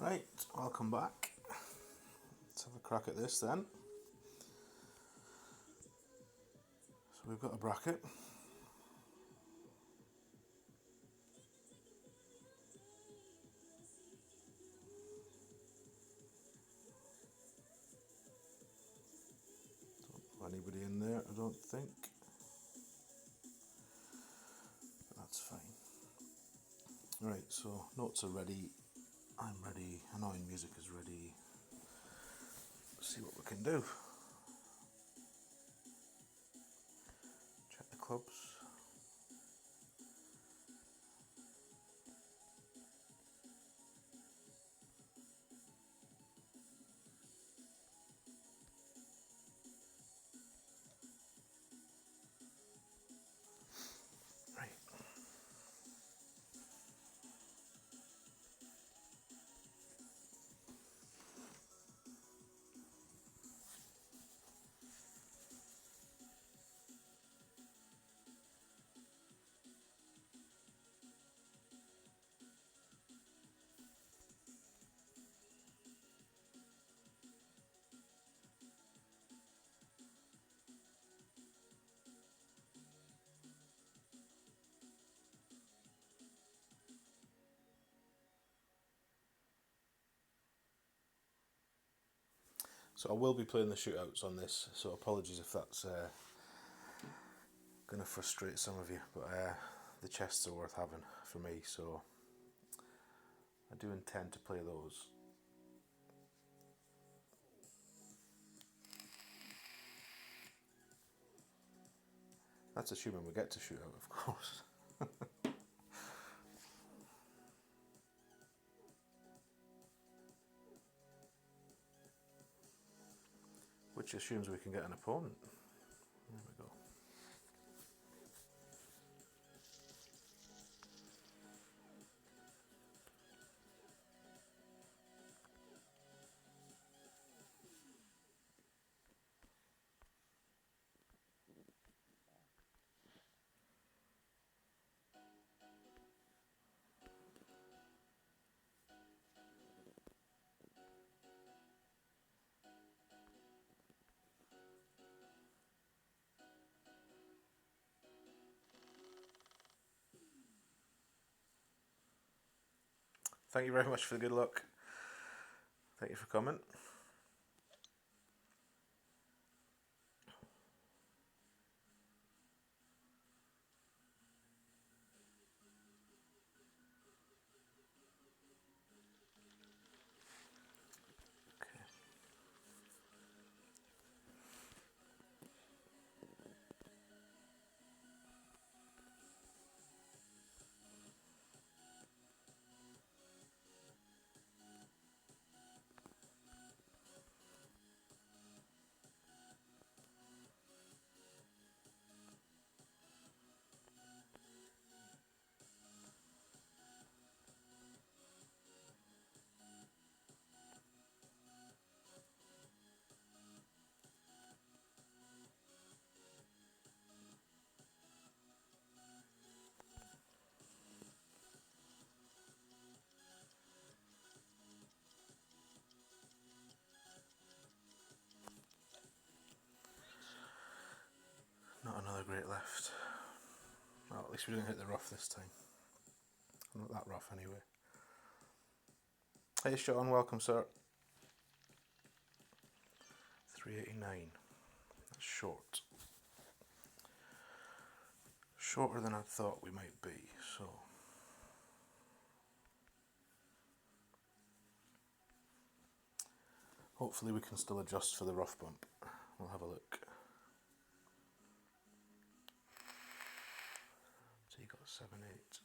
Right, welcome back. Let's have a crack at this then. So we've got a bracket. Don't have anybody in there, I don't think. That's fine. Right, so notes are ready. I'm ready. Annoying music is ready. Let's see what we can do. Check the clubs. Right. So I will be playing the shootouts on this, so apologies if that's going to frustrate some of you, but the chests are worth having for me, so I do intend to play those. That's assuming we get to shootout, of course. Which assumes we can get an opponent. There we go. Thank you very much for the good luck. Thank you for coming. Okay. Not another great left. Well, at least we didn't hit the rough this time. Not that rough anyway. Hey Sean, welcome sir. 389. That's short. Shorter than I thought we might be, so. Hopefully we can still adjust for the rough bump. We'll have a look. So you got 7-8.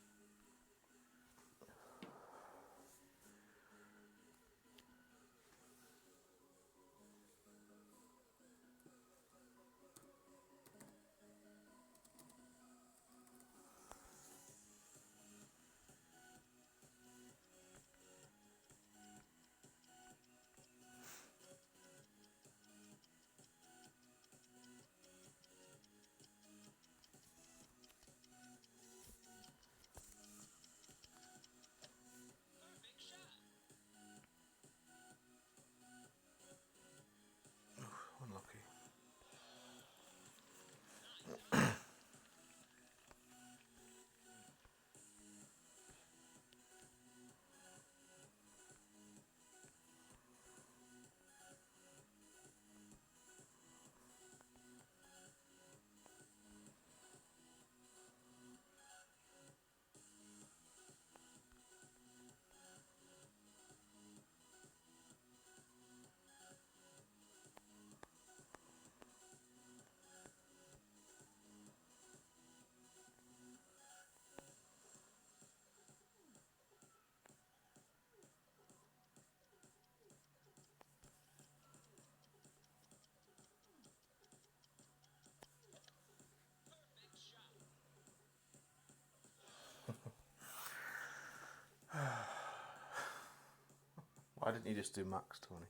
Why didn't you just do max, Tony?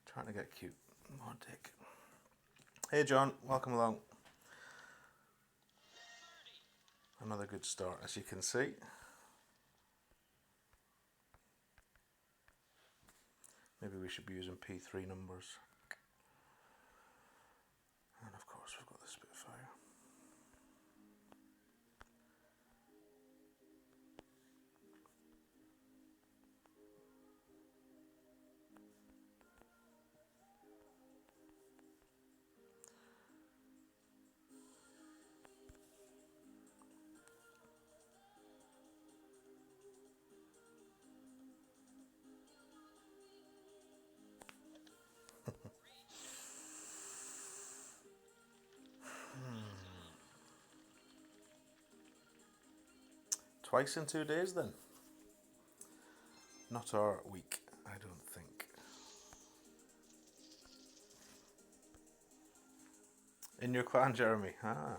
Trying to get cute. Oh, dick. Hey, John. Welcome along. Another good start, as you can see. Maybe we should be using P3 numbers. And of course we've got the Spitfire. Twice in 2 days then? Not our week, I don't think. In your clan, Jeremy? Ah.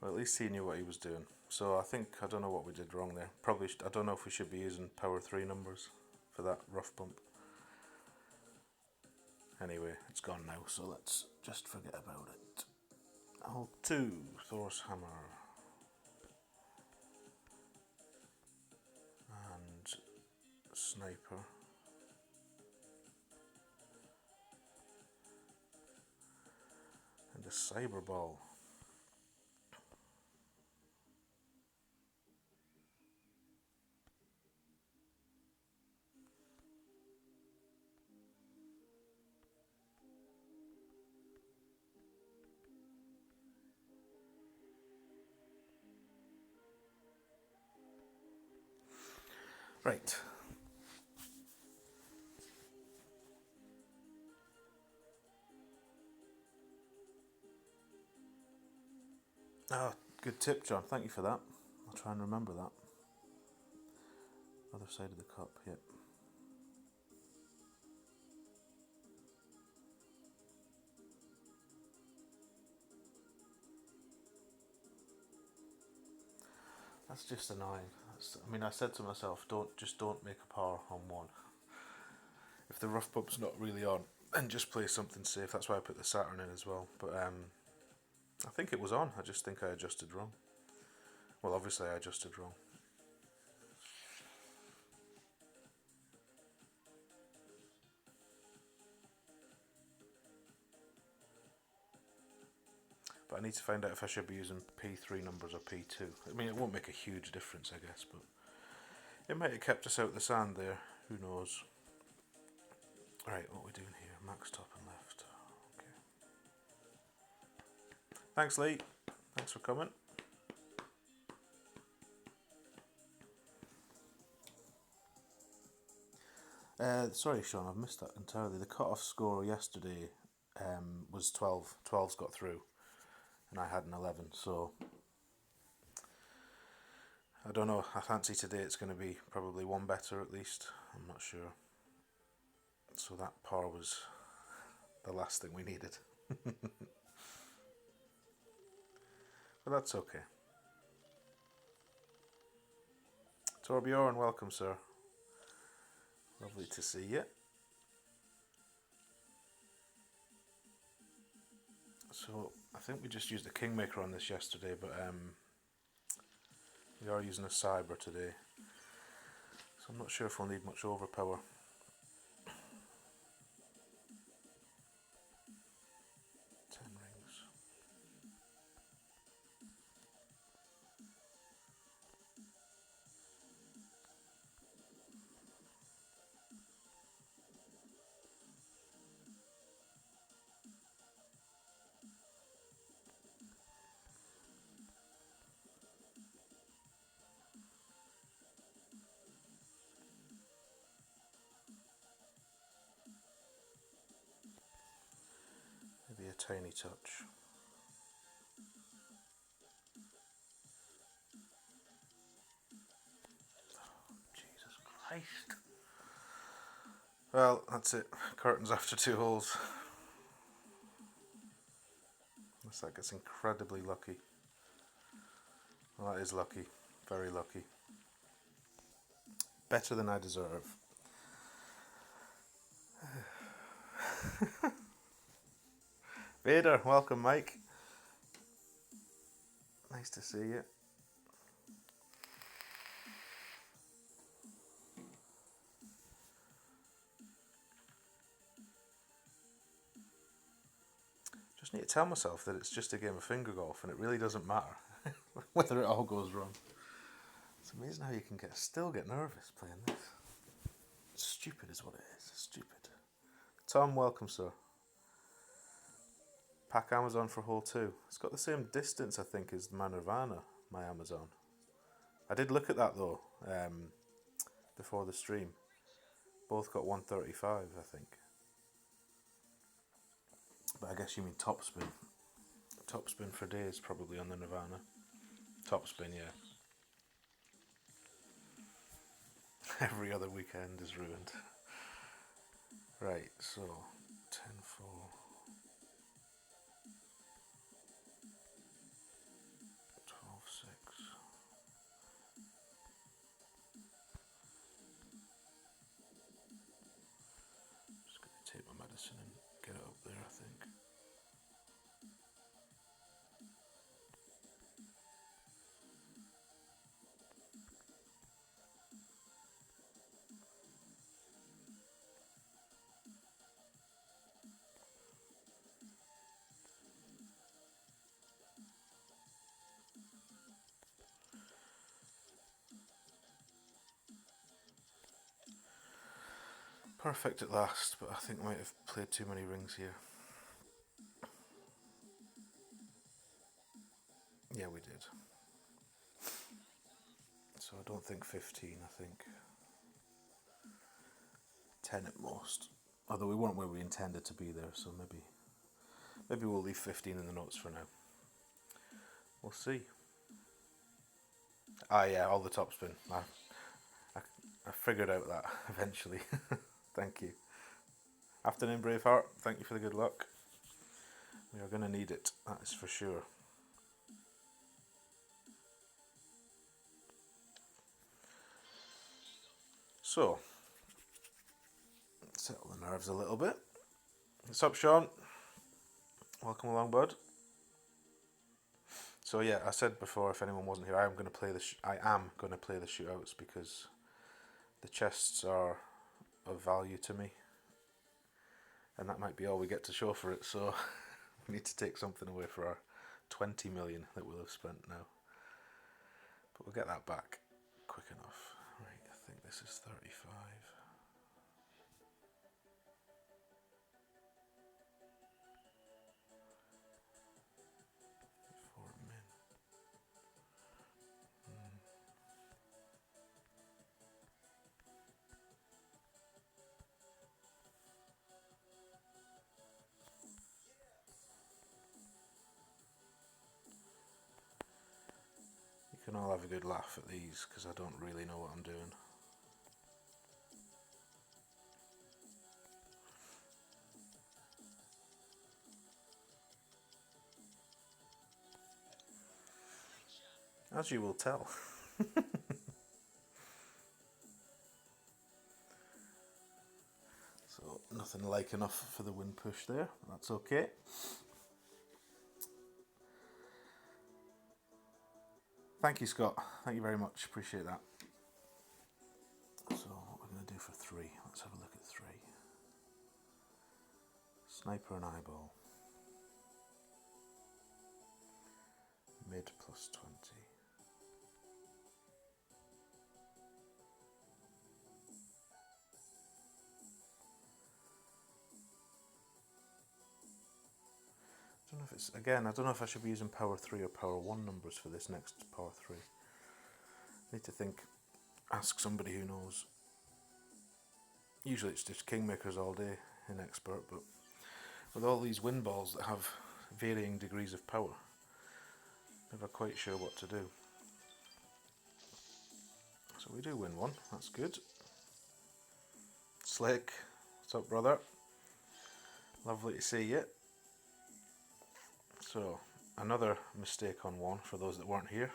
Well, at least he knew what he was doing. So I don't know what we did wrong there. Probably, I don't know if we should be using power 3 numbers for that rough bump. Anyway, it's gone now, so let's just forget about it. Hull 2, Thor's Hammer. And Sniper. And a Cyber Ball. Right. Oh, good tip, John. Thank you for that. I'll try and remember that. Other side of the cup, yep. That's just annoying. I mean, I said to myself, don't make a par on one. If the rough bump's not really on, then just play something safe. That's why I put the Saturn in as well. But I think it was on. I just think I adjusted wrong. Well, obviously I adjusted wrong. But I need to find out if I should be using P3 numbers or P2. I mean, it won't make a huge difference, I guess, but it might have kept us out the sand there. Who knows? Alright, what are we doing here? Max top and left. Okay. Thanks, Lee. Thanks for coming. Sorry, Sean, I've missed that entirely. The cut-off score yesterday was 12. 12's got through, and I had an 11, so I don't know. I fancy today it's going to be probably one better at least. I'm not sure. So that par was the last thing we needed. But that's okay. Torbjorn, welcome, sir. Lovely to see you. So I think we just used the Kingmaker on this yesterday, but we are using a Cyber today. So I'm not sure if we'll need much overpower. Maybe a tiny touch. Oh, Jesus Christ. Well, that's it. Curtains after 2 holes. Looks like it's incredibly lucky. Well, that is lucky. Very lucky. better than I deserve. Vader, welcome, Mike. Nice to see you. Just need to tell myself that it's just a game of finger golf and it really doesn't matter whether it all goes wrong. It's amazing how you can still get nervous playing this. Stupid is what it is. Stupid. Tom, welcome, sir. Pack Amazon for hole 2. It's got the same distance, I think, as my Nirvana, my Amazon. I did look at that though, before the stream. Both got 135, I think. But I guess you mean topspin. Topspin for days, probably on the Nirvana. Topspin, yeah. Every other weekend is ruined. Right, so 10-4. Take my medicine and get it up there, I think. Perfect at last, but I think I might have played too many rings here. Yeah, we did. So I don't think 15, I think 10 at most. Although we weren't where we intended to be there, so maybe we'll leave 15 in the notes for now. We'll see. Ah, yeah, all the topspin. I figured out that eventually. Thank you. Afternoon, Braveheart. Thank you for the good luck. We are going to need it, that is for sure. So, settle the nerves a little bit. What's up, Sean? Welcome along, bud. So yeah, I said before, if anyone wasn't here, I am going to play the shootouts because the chests are of value to me, and that might be all we get to show for it. So we need to take something away for our 20 million that we'll have spent now. But we'll get that back quick enough. Right, I think this is 35. You can all have a good laugh at these because I don't really know what I'm doing. As you will tell. So nothing like enough for the win push there. That's okay. Thank you, Scott. Thank you very much. Appreciate that. So what we're going to do for 3. Let's have a look at 3. Sniper and eyeball. Mid plus 20. I don't know if I should be using power 3 or power 1 numbers for this next power 3. I need to ask somebody who knows. Usually it's just kingmakers all day in expert, but with all these wind balls that have varying degrees of power, never quite sure what to do. So we do win one, that's good. Slick, what's up, brother? Lovely to see you. So, another mistake on 1 for those that weren't here.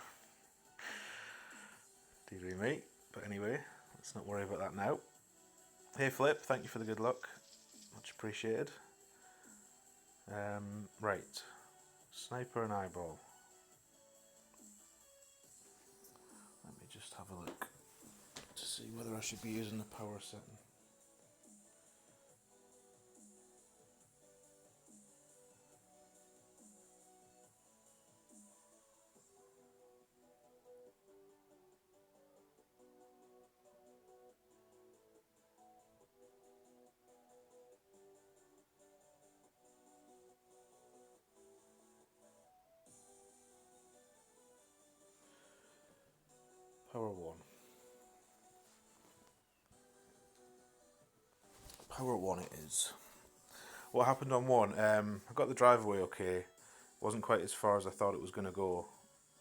Dearie me. But anyway, let's not worry about that now. Hey Flip, thank you for the good luck. Much appreciated. Right. Sniper and eyeball. Let me just have a look to see whether I should be using the power setting. Power 1. Power 1 it is. What happened on 1? I got the drive away okay. Wasn't quite as far as I thought it was going to go.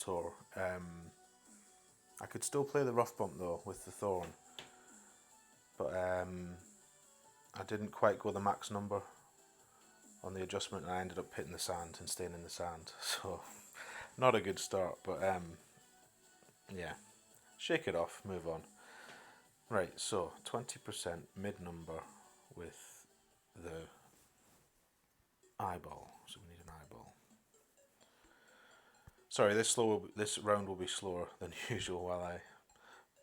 Tor. I could still play the rough bump though with the thorn. But I didn't quite go the max number on the adjustment and I ended up hitting the sand and staying in the sand. So, not a good start, but yeah. Shake it off, move on. Right, so 20% mid number with the eyeball. So we need an eyeball. Sorry, this round will be slower than usual while I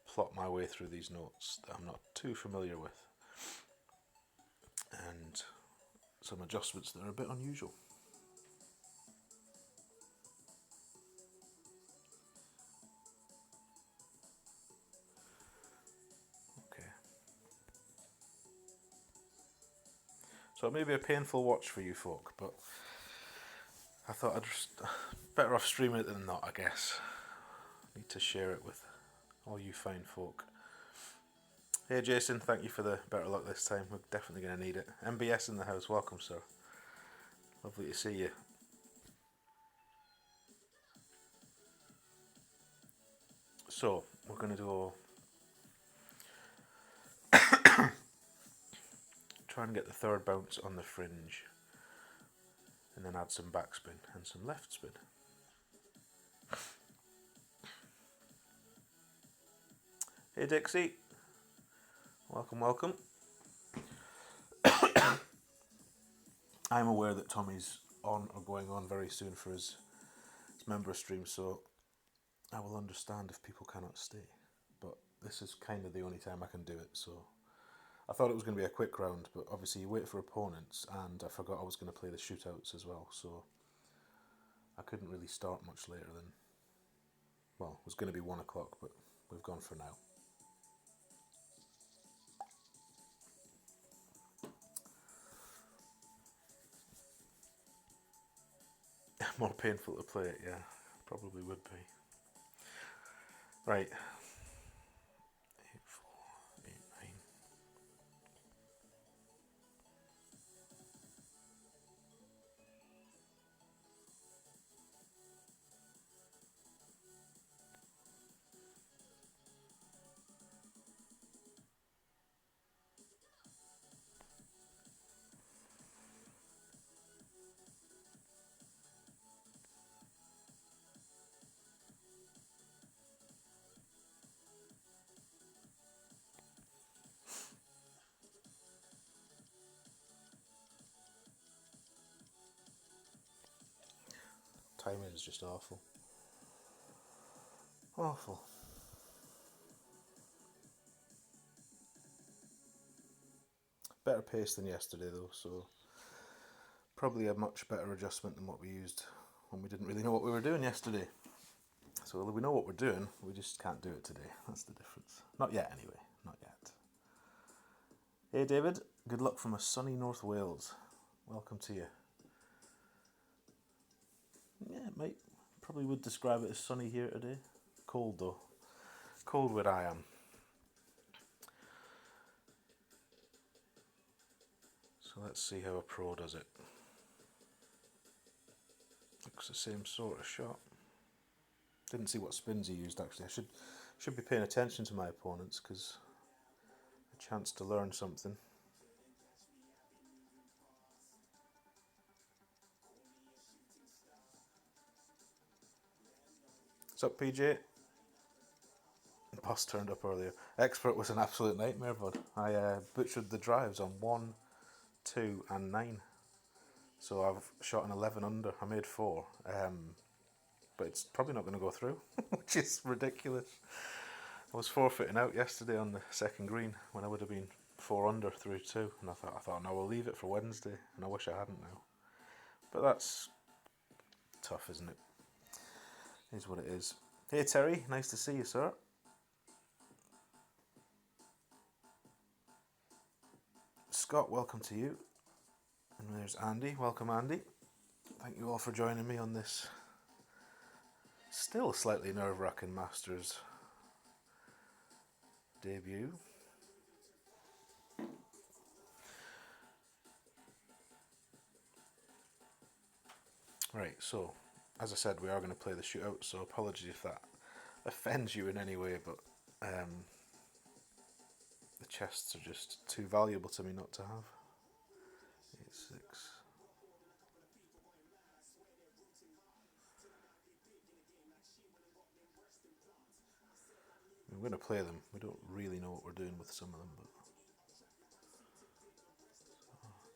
plot my way through these notes that I'm not too familiar with. And some adjustments that are a bit unusual. So it may be a painful watch for you folk, but I thought I'd just better off streaming it than not, I guess. Need to share it with all you fine folk. Hey Jason, thank you for the better luck this time. We're definitely going to need it. MBS in the house, welcome sir. Lovely to see you. So, we're going to go try and get the third bounce on the fringe. And then add some backspin and some left spin. Hey Dixie. Welcome, welcome. I'm aware that Tommy's on or going on very soon for his member stream, so I will understand if people cannot stay. But this is kind of the only time I can do it, so I thought it was going to be a quick round, but obviously you wait for opponents, and I forgot I was going to play the shootouts as well, so I couldn't really start much later than, well, it was going to be 1 o'clock, but we've gone for now. More painful to play it, yeah, probably would be. Right. 8, 4, 8, 9. Timing is just awful. Awful. Better pace than yesterday though, so probably a much better adjustment than what we used when we didn't really know what we were doing yesterday. So we know what we're doing, we just can't do it today. That's the difference. Not yet anyway, not yet. Hey David, good luck from a sunny North Wales. Welcome to you. Yeah, it might. Probably would describe it as sunny here today. Cold though. Cold where I am. So let's see how a pro does it. Looks the same sort of shot. Didn't see what spins he used actually. I should be paying attention to my opponents because a chance to learn something. What's up, PJ? boss turned up earlier. Expert was an absolute nightmare, bud. I butchered the drives on 1, 2 and 9. So I've shot an 11 under. I made 4. But it's probably not going to go through, which is ridiculous. I was forfeiting out yesterday on the second green when I would have been 4 under through 2. And I thought, no, we'll leave it for Wednesday. And I wish I hadn't now. But that's tough, isn't it? It is what it is. Hey Terry, nice to see you, sir. Scott, welcome to you. And there's Andy. Welcome, Andy. Thank you all for joining me on this still slightly nerve-wracking Masters debut. Right, so as I said, we are going to play the shootout, so apologies if that offends you in any way, but the chests are just too valuable to me not to have. 8-6. We're going to play them. We don't really know what we're doing with some of them, but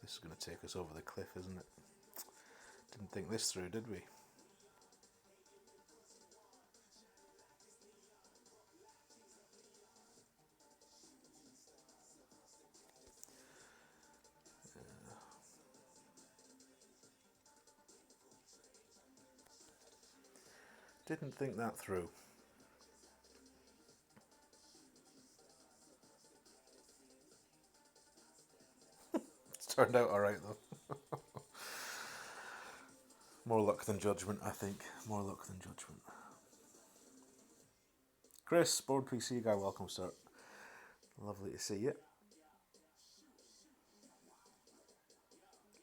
this is going to take us over the cliff, isn't it? Didn't think this through, did we? Didn't think that through. It's turned out alright though. More luck than judgment, I think. More luck than judgment. Chris, Board PC guy, welcome, sir. Lovely to see you.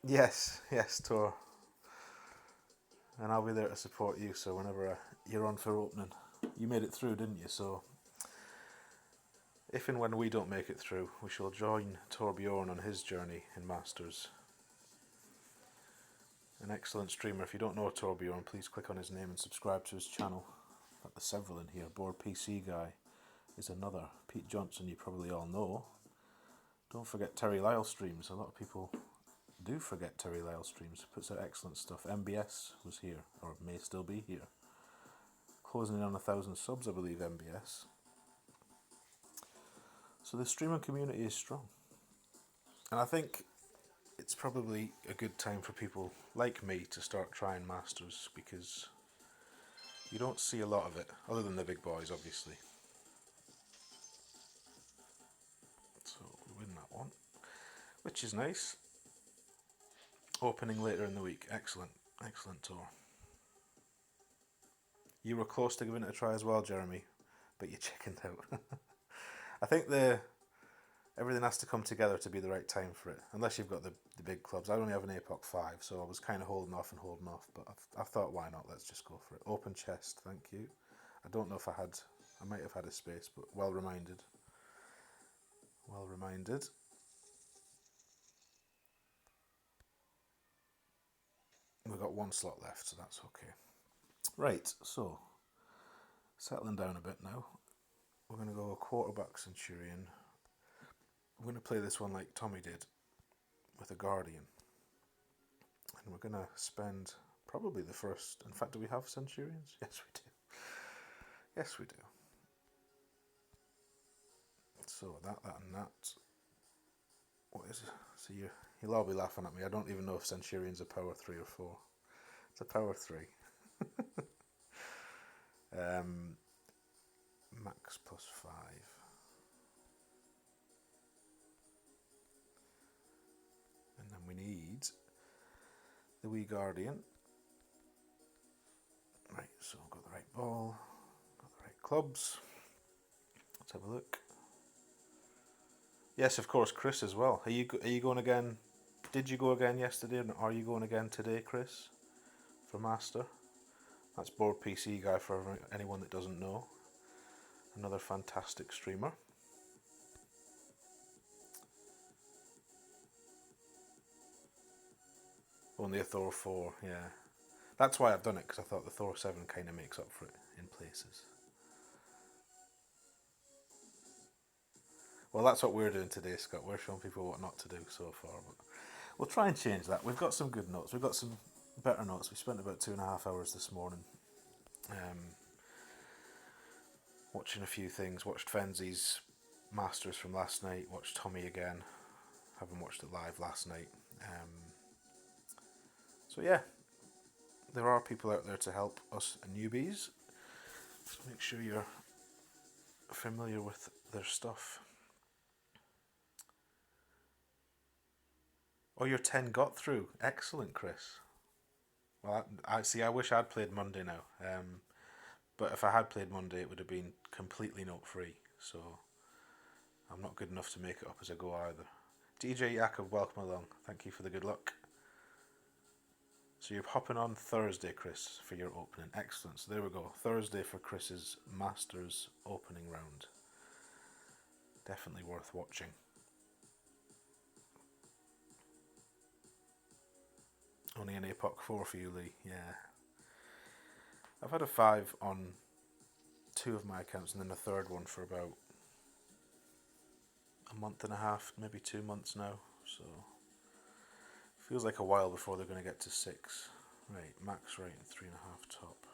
Yes, Tor. And I'll be there to support you, so whenever you're on for opening. You made it through, didn't you? So if and when we don't make it through, we shall join Torbjorn on his journey in Masters. An excellent streamer. If you don't know Torbjorn, please click on his name and subscribe to his channel. There's several in here. Board PC guy is another. Pete Johnson, you probably all know. Don't forget Terry Lyle streams. A lot of people do forget Terry Lyle streams. Puts out excellent stuff. MBS was here, or may still be here. Closing in on 1,000 subs, I believe, MBS. So the streaming community is strong. And I think it's probably a good time for people like me to start trying Masters, because you don't see a lot of it, other than the big boys, obviously. So we win that one, which is nice. Opening later in the week. Excellent. Excellent tour. You were close to giving it a try as well, Jeremy, but you chickened out. I think everything has to come together to be the right time for it, unless you've got the big clubs. I only have an APOC 5, so I was kind of holding off, but I thought, why not? Let's just go for it. Open chest, thank you. I don't know if I might have had a space, but well reminded. Well reminded. We've got one slot left, so that's okay. Right, so settling down a bit now. We're going to go quarterback Centurion. I'm going to play this one like Tommy did with a Guardian. And we're going to spend probably the first... In fact, do we have Centurions? Yes, we do. Yes, we do. So that and that. What is it? So you'll all be laughing at me. I don't even know if Centurion's a power 3 or 4. It's a power 3. Max plus 5. And then we need the wee Guardian. Right, so I've got the right ball, got the right clubs. Let's have a look. Yes, of course, Chris as well. Are you going again? Did you go again yesterday, and are you going again today, Chris, for Master? That's Board PC guy, for anyone that doesn't know. Another fantastic streamer. Only a Thor 4, yeah. That's why I've done it, because I thought the Thor 7 kind of makes up for it in places. Well, that's what we're doing today, Scott. We're showing people what not to do so far. But we'll try and change that. We've got some good notes. We've got some better notes. We spent about 2.5 hours this morning watching a few things. Watched Fenzi's Masters from last night. Watched Tommy again. Haven't watched it live last night. So yeah, there are people out there to help us newbies. So make sure you're familiar with their stuff. Oh, your 10 got through. Excellent, Chris. Well, I see. I wish I'd played Monday now. But if I had played Monday, it would have been completely note free. So I'm not good enough to make it up as I go either. DJ Yakov, welcome along. Thank you for the good luck. So you're hopping on Thursday, Chris, for your opening. Excellent. So there we go. Thursday for Chris's Masters opening round. Definitely worth watching. Only an APOC 4 for you, Lee. Yeah. I've had a 5 on 2 of my accounts and then a third one for about a month and a half, maybe 2 months now. So feels like a while before they're going to get to 6. Right, max right and 3.5 top.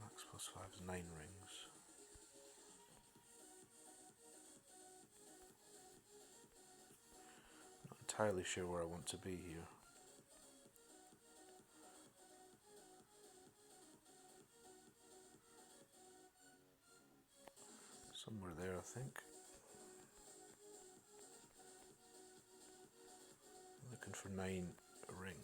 Max plus 5 is 9 rings. Not entirely sure where I want to be here. Somewhere there, I think. Looking for 9 rings.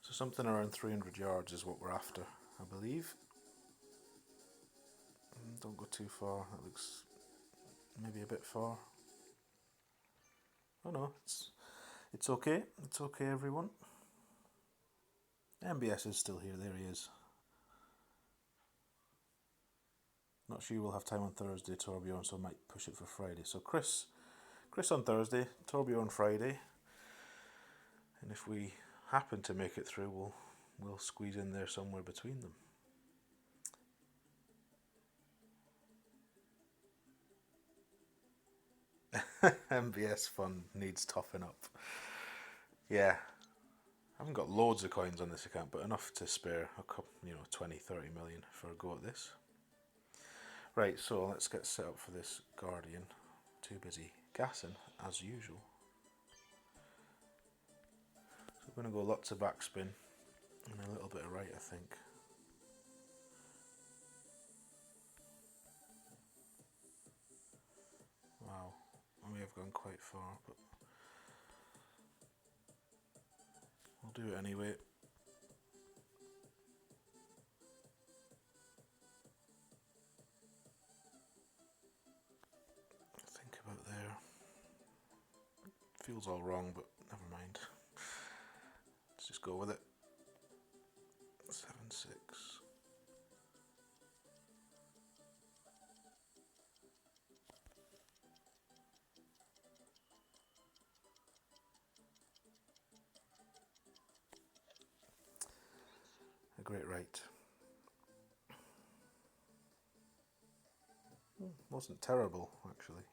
So something around 300 yards is what we're after, I believe. Don't go too far. That looks maybe a bit far. Oh no, it's okay. It's okay, everyone. MBS is still here. There he is. Not sure we'll have time on Thursday, Torbjorn, so I might push it for Friday. So Chris on Thursday, Torbjorn Friday, and if we happen to make it through, we'll squeeze in there somewhere between them. MBS fund needs topping up. Yeah, I haven't got loads of coins on this account, but enough to spare a couple, 20, 30 million for a go at this. Right, so let's get set up for this Guardian. Too busy gassing, as usual. So we're going to go lots of backspin and a little bit of right, I think. Wow, I may have gone quite far, but we'll do it anyway. Think about there. Feels all wrong, but never mind. Let's just go with it. 7, 6. A great right. Wasn't terrible, actually.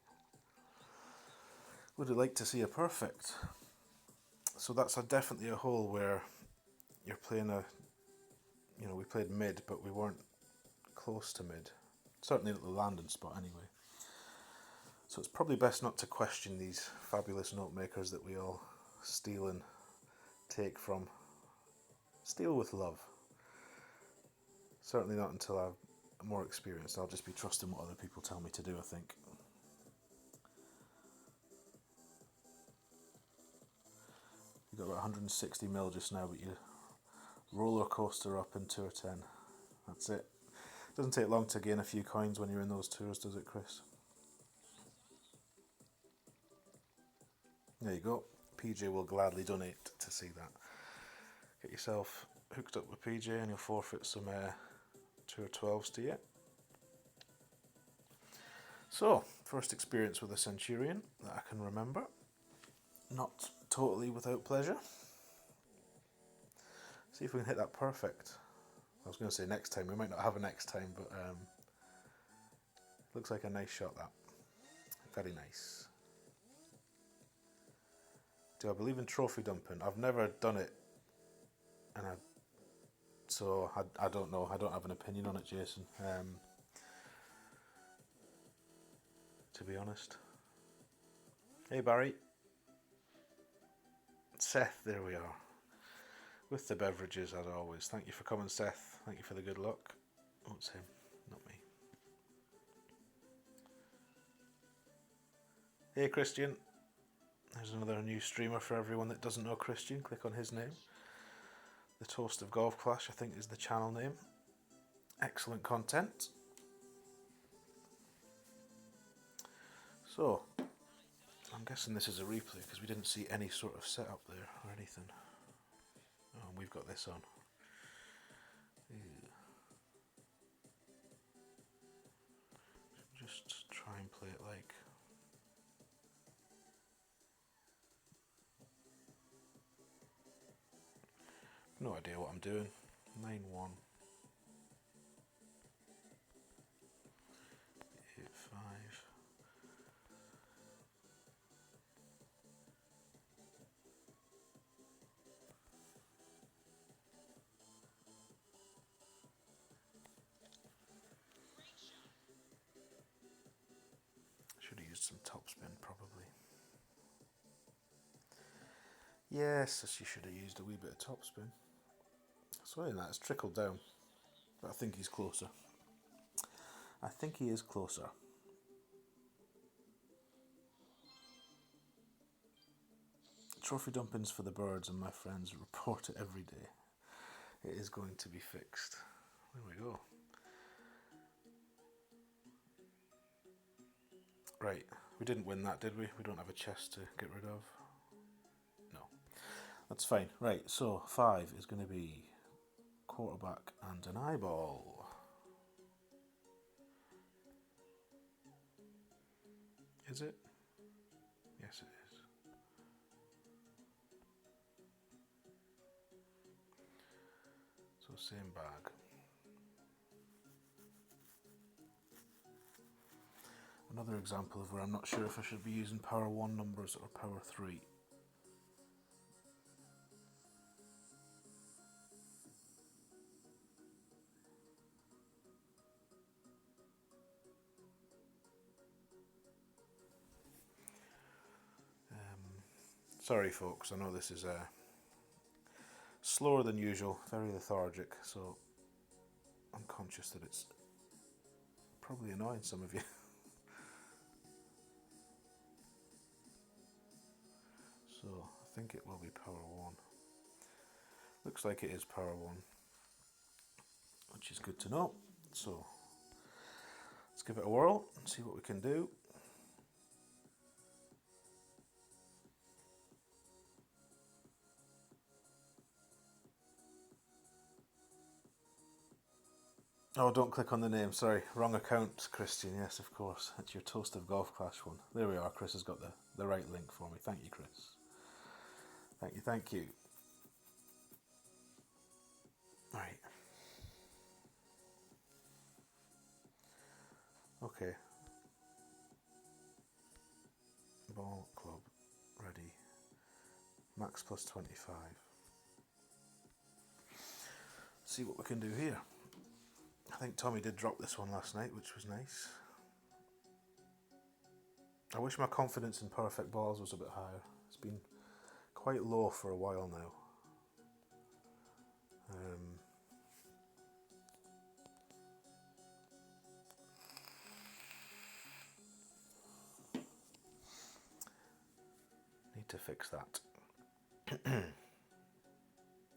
Would have liked to see a perfect. So that's definitely a hole where you're playing we played mid, but we weren't close to mid. Certainly at the landing spot, anyway. So it's probably best not to question these fabulous note makers that we all steal and take from. Steal with love. Certainly not until I'm more experienced. I'll just be trusting what other people tell me to do, I think. You've got about 160 mil just now, but you roller coaster up in Tour 10. That's it. Doesn't take long to gain a few coins when you're in those tours, does it, Chris? There you go. PJ will gladly donate to see that. Get yourself hooked up with PJ and you'll forfeit some Tour 12s to you. So, first experience with a Centurion that I can remember. Not totally without pleasure. See if we can hit that perfect. I was going to say next time. We might not have a next time, but looks like a nice shot, that. Very nice. Do I believe in trophy dumping? I've never done it, and I don't know. I don't have an opinion on it, Jason. To be honest. Hey Barry. Seth, there we are. With the beverages as always. Thank you for coming, Seth. Thank you for the good luck. Oh, it's him, not me. Hey Christian. There's another new streamer for everyone that doesn't know Christian. Click on his name. The Toast of Golf Clash, I think, is the channel name. Excellent content. So, I'm guessing this is a replay because we didn't see any sort of setup there or anything. Oh, and we've got this on. Just try and play it like... No idea what I'm doing. 9-1. 8-5. Should have used some topspin probably. Yes, she should have used a wee bit of topspin. Sorry, that has trickled down, but I think he's closer. I think he is closer. Trophy dumpings for the birds, and my friends report it every day. It is going to be fixed. There we go. Right, we didn't win that, did we? We don't have a chest to get rid of. No, that's fine. Right, so 5 is going to be quarterback and an eyeball. Is it? Yes, it is. So same bag. Another example of where I'm not sure if I should be using power 1 numbers or power 3. Sorry folks, I know this is slower than usual, very lethargic, so I'm conscious that it's probably annoying some of you. So I think it will be power 1. Looks like it is power 1, which is good to know. So let's give it a whirl and see what we can do. Oh, don't click on the name, sorry, wrong account, Christian. Yes, of course, it's your Toast of Golf Clash one. There we are, Chris has got the right link for me. Thank you, Chris. Thank you, thank you. Right. Okay. Ball, club, ready. Max plus 25. See what we can do here. I think Tommy did drop this one last night, which was nice. I wish my confidence in perfect balls was a bit higher. It's been quite low for a while now. Need to fix that.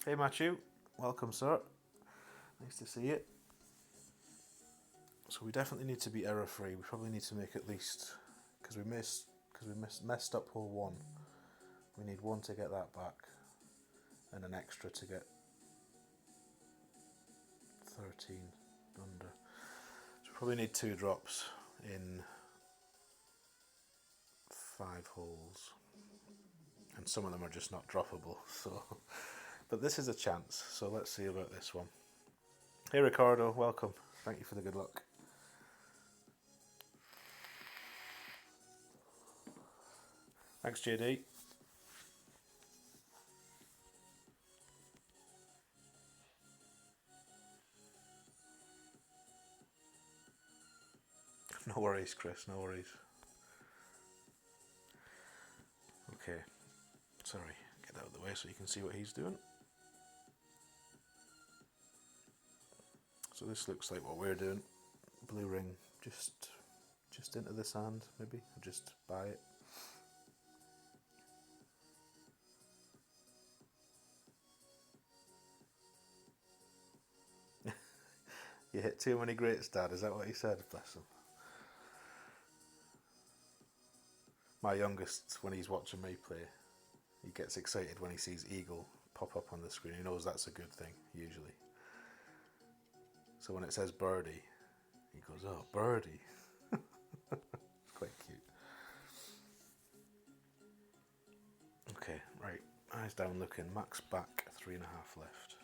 Hey Matthew, welcome sir. Nice to see you. So we definitely need to be error free. We probably need to make at least, because we messed up hole 1. We need 1 to get that back, and an extra to get 13 under. So we probably need 2 drops in 5 holes, and some of them are just not droppable. So, but this is a chance. So let's see about this one. Hey Ricardo, welcome. Thank you for the good luck. Thanks, JD. No worries, Chris, no worries. Okay, sorry, get out of the way so you can see what he's doing. So this looks like what we're doing. Blue ring just into the sand, maybe, or just by it. You hit too many greats, Dad, is that what he said? Bless him. My youngest, when he's watching me play, he gets excited when he sees eagle pop up on the screen. He knows that's a good thing, usually. So when it says birdie, he goes, oh, birdie. It's quite cute. Okay, right, eyes down looking, max back 3.5 left.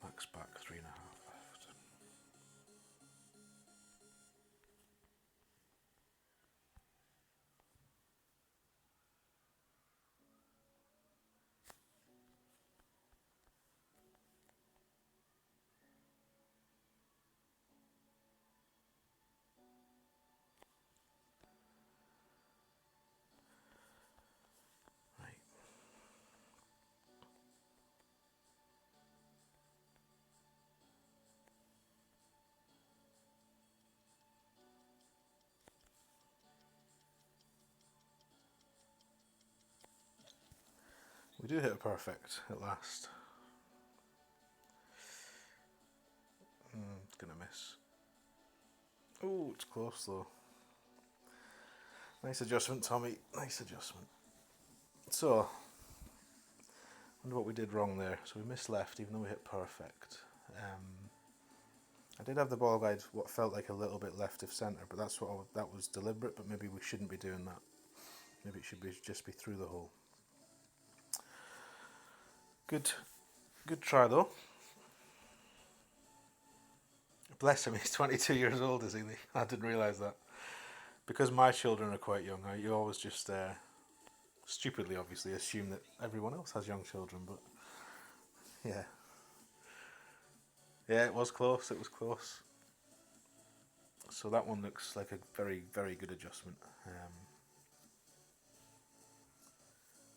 Max back 3.5 left. Right. We do hit a perfect at last. It's gonna miss. Oh, it's close though. Nice adjustment, Tommy. Nice adjustment. So, I wonder what we did wrong there. So we missed left even though we hit perfect. I did have the ball guide what felt like a little bit left of centre, but that was deliberate, but maybe we shouldn't be doing that. Maybe it should just be through the hole. Good try though. Bless him, he's 22 years old, is he? I didn't realise that. Because my children are quite young, you always just stupidly, obviously, assume that everyone else has young children, but yeah. Yeah, it was close, it was close. So that one looks like a very, very good adjustment.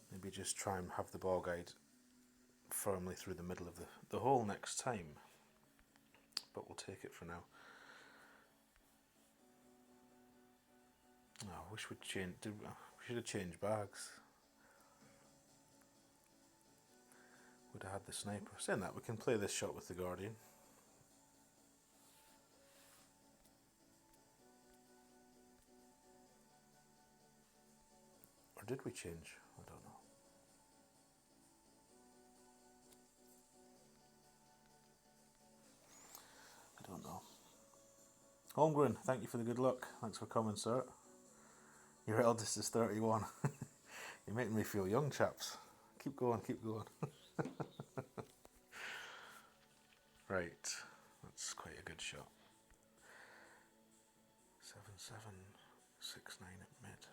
Maybe just try and have the ball guide firmly through the middle of the hole next time. But we'll take it for now. Oh, I wish we'd changed. We should have changed bags. Would have had the sniper. Saying that, we can play this shot with the Guardian. Or did we change? I don't know. I don't know. Holmgren, thank you for the good luck. Thanks for coming, sir. Your eldest is 31. You're making me feel young, chaps. Keep going, keep going. Right, that's quite a good shot. 7-7, 6-9 at mid.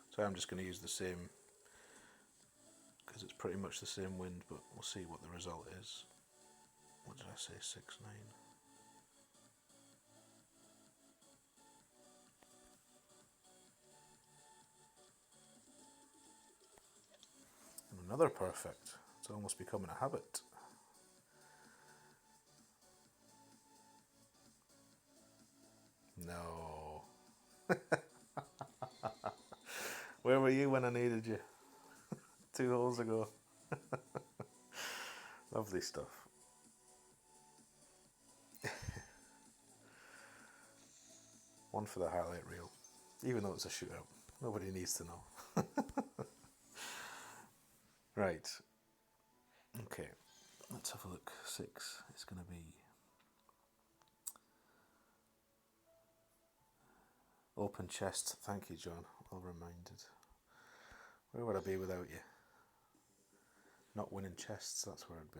So I'm just going to use the same, because it's pretty much the same wind, but we'll see what the result is. What did I say, 6-9? And another perfect. It's almost becoming a habit. No. Where were you when I needed you? 2 holes ago. Lovely stuff. One for the highlight reel. even though it's a shootout. Nobody needs to know. Right. Okay. Let's have a look. 6. It's going to be open chest. Thank you, John. Well reminded. Where would I be without you? Not winning chests, that's where I'd be.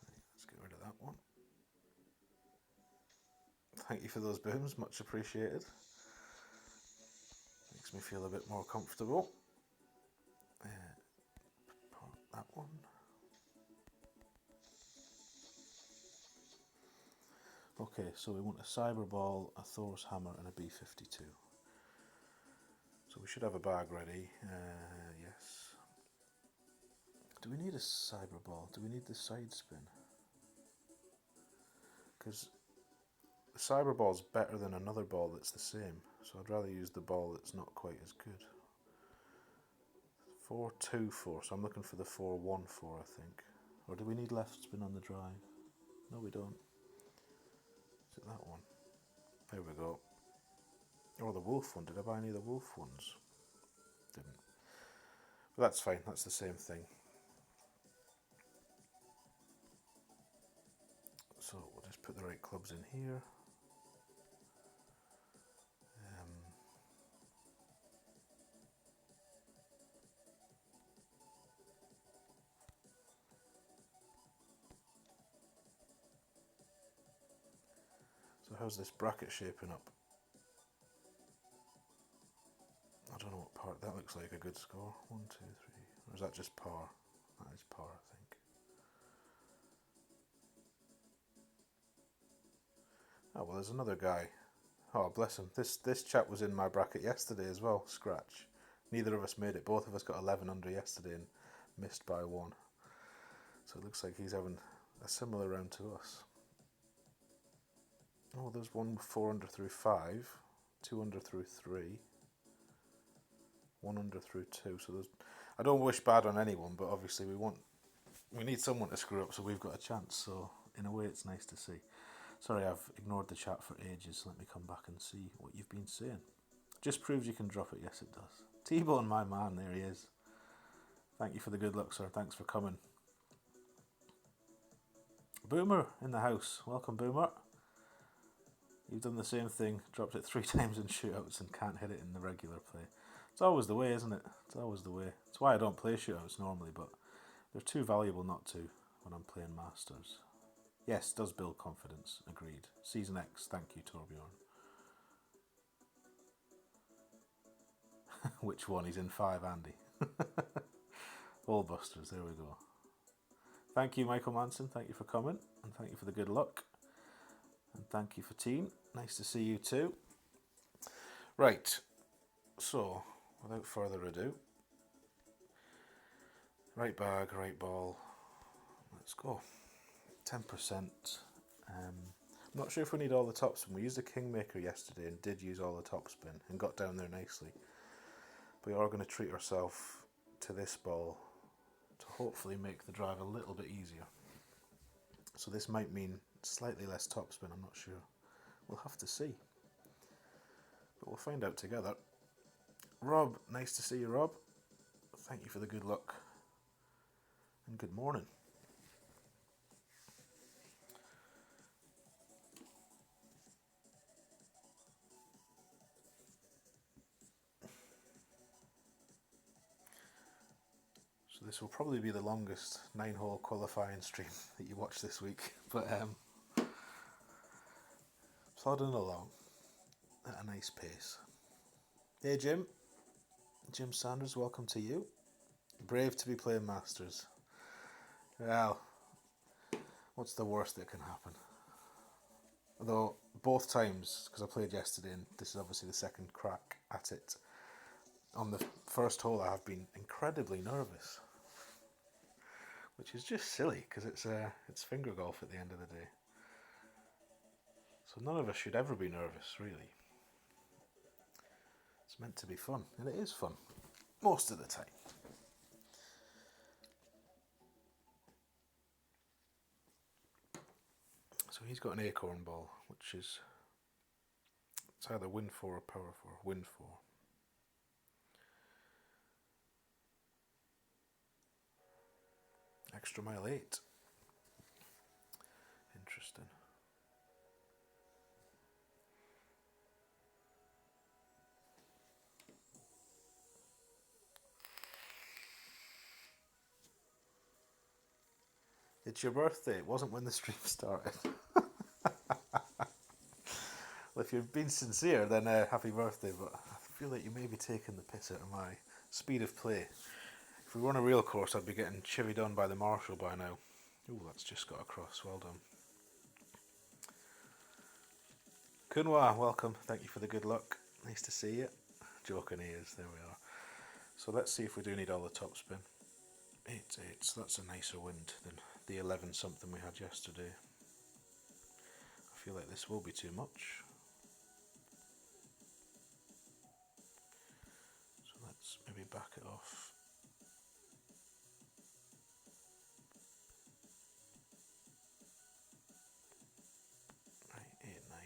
Right, let's get rid of that one. Thank you for those booms, much appreciated. Makes me feel a bit more comfortable. That one. Okay, so we want a Cyber Ball, a Thor's Hammer, and a B-52. So we should have a bag ready. Yes. Do we need a Cyber Ball? Do we need the side spin? Because the Cyber Ball's better than another ball that's the same. So I'd rather use the ball that's not quite as good. 4-2-4, so I'm looking for the 4-1-4, I think. Or do we need left spin on the drive? No, we don't. Is it that one? There we go. Oh, the wolf one. Did I buy any of the wolf ones? Didn't. But that's fine, that's the same thing. So we'll just put the right clubs in here. So how's this bracket shaping up? I don't know what part, that looks like a good score. 1, 2, 3, or is that just par? That is par, I think. Oh, well, there's another guy. Oh, bless him. This chap was in my bracket yesterday as well, Scratch. Neither of us made it. Both of us got 11 under yesterday and missed by 1. So it looks like he's having a similar round to us. Oh, there's one 4 under through 5, 2 under through 3, 1 under through 2. So there's, I don't wish bad on anyone, but obviously we need someone to screw up so we've got a chance. So in a way, it's nice to see. Sorry, I've ignored the chat for ages. Let me come back and see what you've been saying. Just proves you can drop it. Yes, it does. T-Bone, my man, there he is. Thank you for the good luck, sir. Thanks for coming. Boomer in the house. Welcome, Boomer. You've done the same thing, dropped it 3 times in shootouts and can't hit it in the regular play. It's always the way, isn't it? It's always the way. It's why I don't play shootouts normally, but they're too valuable not to when I'm playing Masters. Yes, does build confidence. Agreed. Season X, thank you, Torbjorn. Which one? He's in 5, Andy. All busters, there we go. Thank you, Michael Manson. Thank you for coming, and thank you for the good luck. And thank you for team. Nice to see you too. Right, so without further ado, right bag, right ball. Let's go. 10%. I'm not sure if we need all the topspin. We used a Kingmaker yesterday and did use all the topspin and got down there nicely. But we are going to treat ourselves to this ball to hopefully make the drive a little bit easier. So this might mean slightly less topspin, I'm not sure. We'll have to see. But we'll find out together. Rob, nice to see you, Rob. Thank you for the good luck. And good morning. So this will probably be the longest 9-hole qualifying stream that you watch this week. But plodding along at a nice pace. Hey Jim. Jim Sanders, welcome to you. Brave to be playing Masters. Well, what's the worst that can happen? Although both times, because I played yesterday and this is obviously the second crack at it, on the first hole I have been incredibly nervous, which is just silly because it's finger golf at the end of the day. So none of us should ever be nervous, really. It's meant to be fun, and it is fun most of the time. So he's got an acorn ball, which is It's either wind 4 or power 4. Wind 4. Extra mile 8. Interesting. It's your birthday. It wasn't when the stream started. Well, if you've been sincere, then happy birthday, but I feel like you may be taking the piss out of my speed of play. If we were on a real course, I'd be getting chivied on by the marshal by now. Ooh, that's just got across. Well done. Kunwa, welcome. Thank you for the good luck. Nice to see you. Joking ears, there we are. So let's see if we do need all the top spin. 8, 8, so that's a nicer wind than the 11 something we had yesterday. I feel like this will be too much. So let's maybe back it off. Right, 8, 9.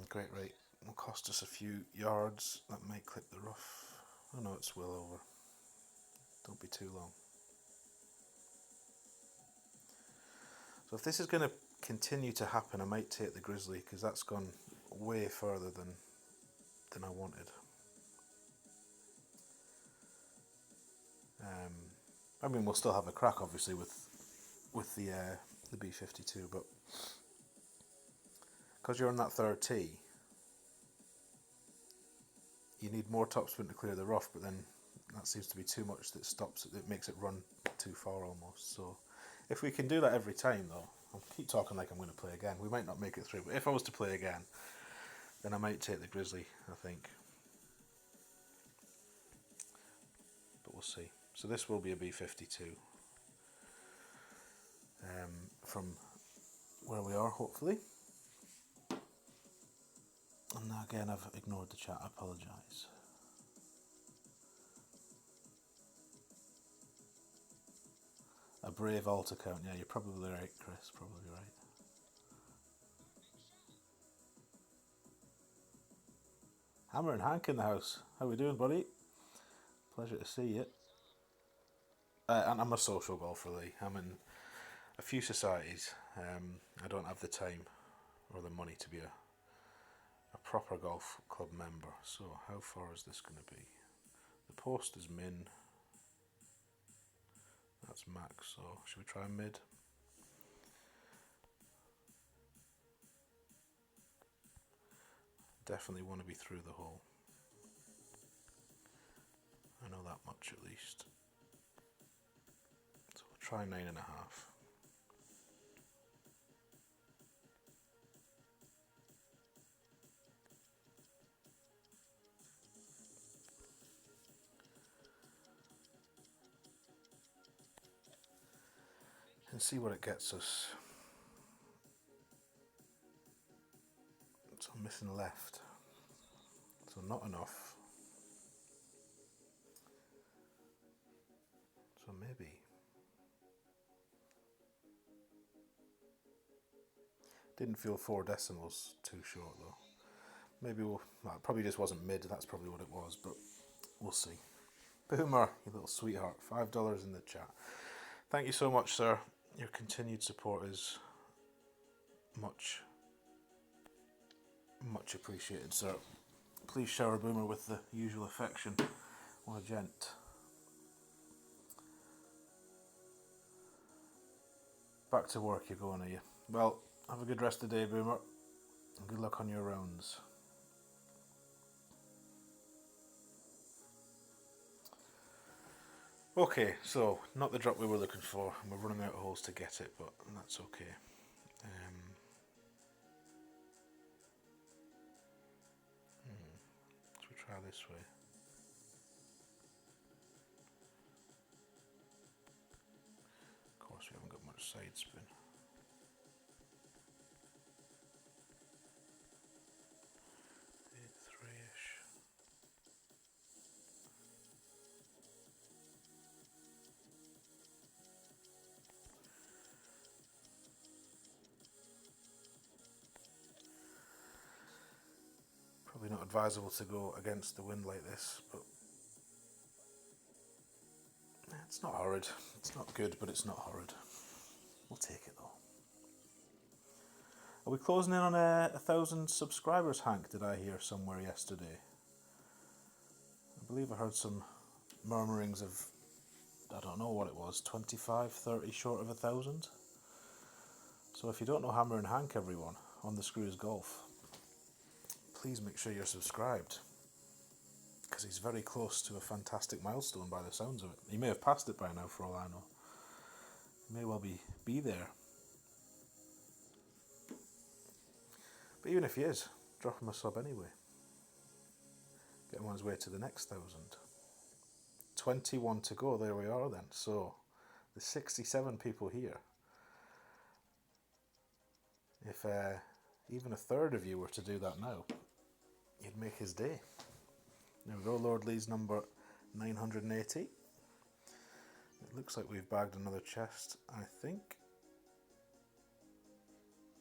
Great rate. Will cost us a few yards. That might clip the rough. Oh no, it's well over. Don't be too long. So if this is going to continue to happen, I might take the Grizzly because that's gone way further than I wanted. I mean, we'll still have a crack, obviously, with the B52, but because you're on that third tee, you need more topspin to clear the rough, but then that seems to be too much that stops it. It makes it run too far almost. So if we can do that every time, though, I'll keep talking like I'm going to play again. We might not make it through, but if I was to play again, then I might take the Grizzly, I think. But we'll see. So this will be a B52 from where we are, hopefully. And again, I've ignored the chat. I apologise. A brave alt account. Yeah, you're probably right, Chris. Probably right. Hammer and Hank in the house. How we doing, buddy? Pleasure to see you. And I'm a social golfer, Lee. I'm in a few societies. I don't have the time or the money to be a proper golf club member. So how far is this going to be? The post is min. That's max. So should we try mid? Definitely want to be through the hole. I know that much at least. So we'll try 9.5. And see what it gets us. So I'm missing left. So not enough. So maybe. Didn't feel 4 decimals too short though. Maybe well, it probably just wasn't mid, that's probably what it was, but we'll see. Boomer, you little sweetheart, $5 in the chat. Thank you so much, sir. Your continued support is much appreciated, sir. Please shower Boomer with the usual affection. What a gent. Back to work you're going, are you? Well, have a good rest of the day, Boomer. And good luck on your rounds. Okay, so not the drop we were looking for, and we're running out of holes to get it, but that's okay. Should we try this way? Of course, we haven't got much side spin. advisable to go against the wind like this, but it's not horrid. It's not good, but it's not horrid. We'll take it though. Are we closing in on 1,000 subscribers, Hank? Did I hear somewhere yesterday? I believe I heard some murmurings of, I don't know what it was, 25, 30 short of 1,000. So if you don't know Hammer and Hank, everyone, on the Screws Golf, please make sure you're subscribed, because he's very close to a fantastic milestone by the sounds of it. He may have passed it by now for all I know. He may well be there. But even if he is, drop him a sub anyway. Get him on his way to the next 1,000. 21 to go, there we are then. So, the 67 people here. If even a third of you were to do that now, you'd make his day. There we go, Lord Lee's number 980. It looks like we've bagged another chest, I think.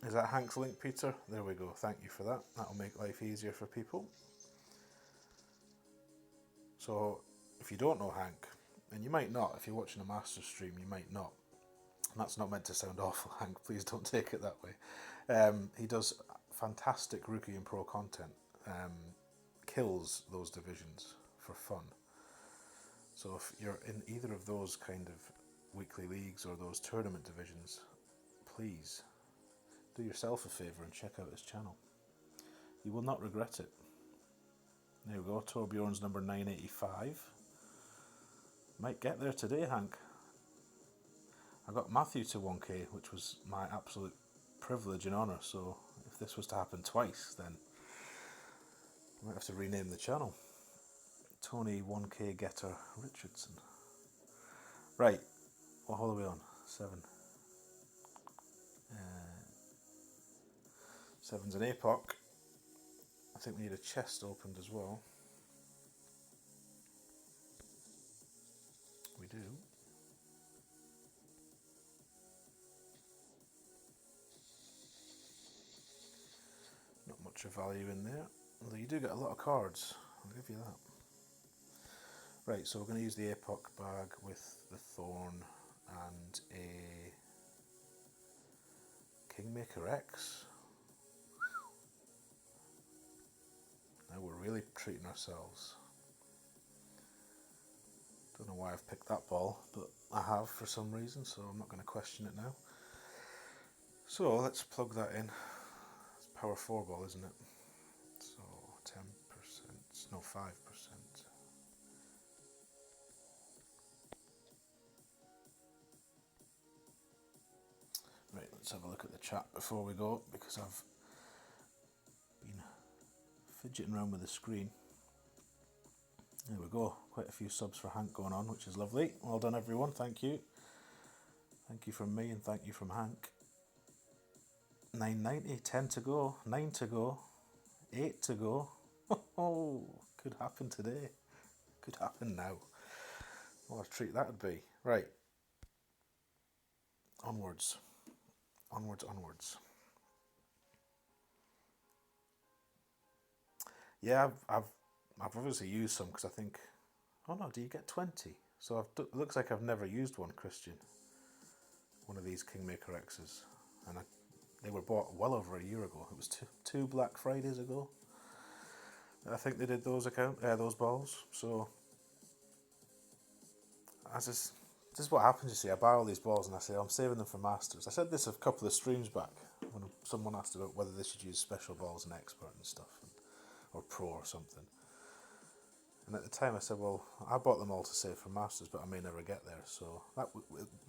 Is that Hank's link, Peter? There we go, thank you for that. That'll make life easier for people. So, if you don't know Hank, and you might not, if you're watching a master stream, you might not. And that's not meant to sound awful, Hank, please don't take it that way. He does fantastic rookie and pro content. Kills those divisions for fun. So if you're in either of those kind of weekly leagues or those tournament divisions, please do yourself a favour and check out his channel. You will not regret it. There we go, Torbjorn's number 985. Might get there today, Hank. I got Matthew to 1k, which was my absolute privilege and honour, so if this was to happen twice, then I might have to rename the channel. Tony 1k getter Richardson. Right, what hole are we on? 7. 7's an APOC. I think we need a chest opened as well. We do. Not much of value in there, although you do get a lot of cards, I'll give you that. Right, so we're going to use the APOC bag with the Thorn and a Kingmaker X. Now we're really treating ourselves. Don't know why I've picked that ball, but I have for some reason, so I'm not going to question it now. So let's plug that in. It's power 4 ball, isn't it? So 10%, no 5%. Right, let's have a look at the chat before we go, because I've been fidgeting around with the screen. There we go, quite a few subs for Hank going on, which is lovely. Well done everyone, thank you. Thank you from me and thank you from Hank. 990, 10 to go, 9 to go, 8 to go. Oh, could happen today. Could happen now. What a treat that would be. Right. Onwards. Onwards, onwards. Yeah, I've obviously used some because I think, oh no, do you get 20? So it looks like I've never used one, Christian. One of these Kingmaker X's. And they were bought well over a year ago. It was two Black Fridays ago. I think they did those those balls. So this is what happens, you see. I buy all these balls and I say, I'm saving them for Masters. I said this a couple of streams back when someone asked about whether they should use special balls and expert and stuff, or pro or something. And at the time I said, well, I bought them all to save for Masters, but I may never get there. So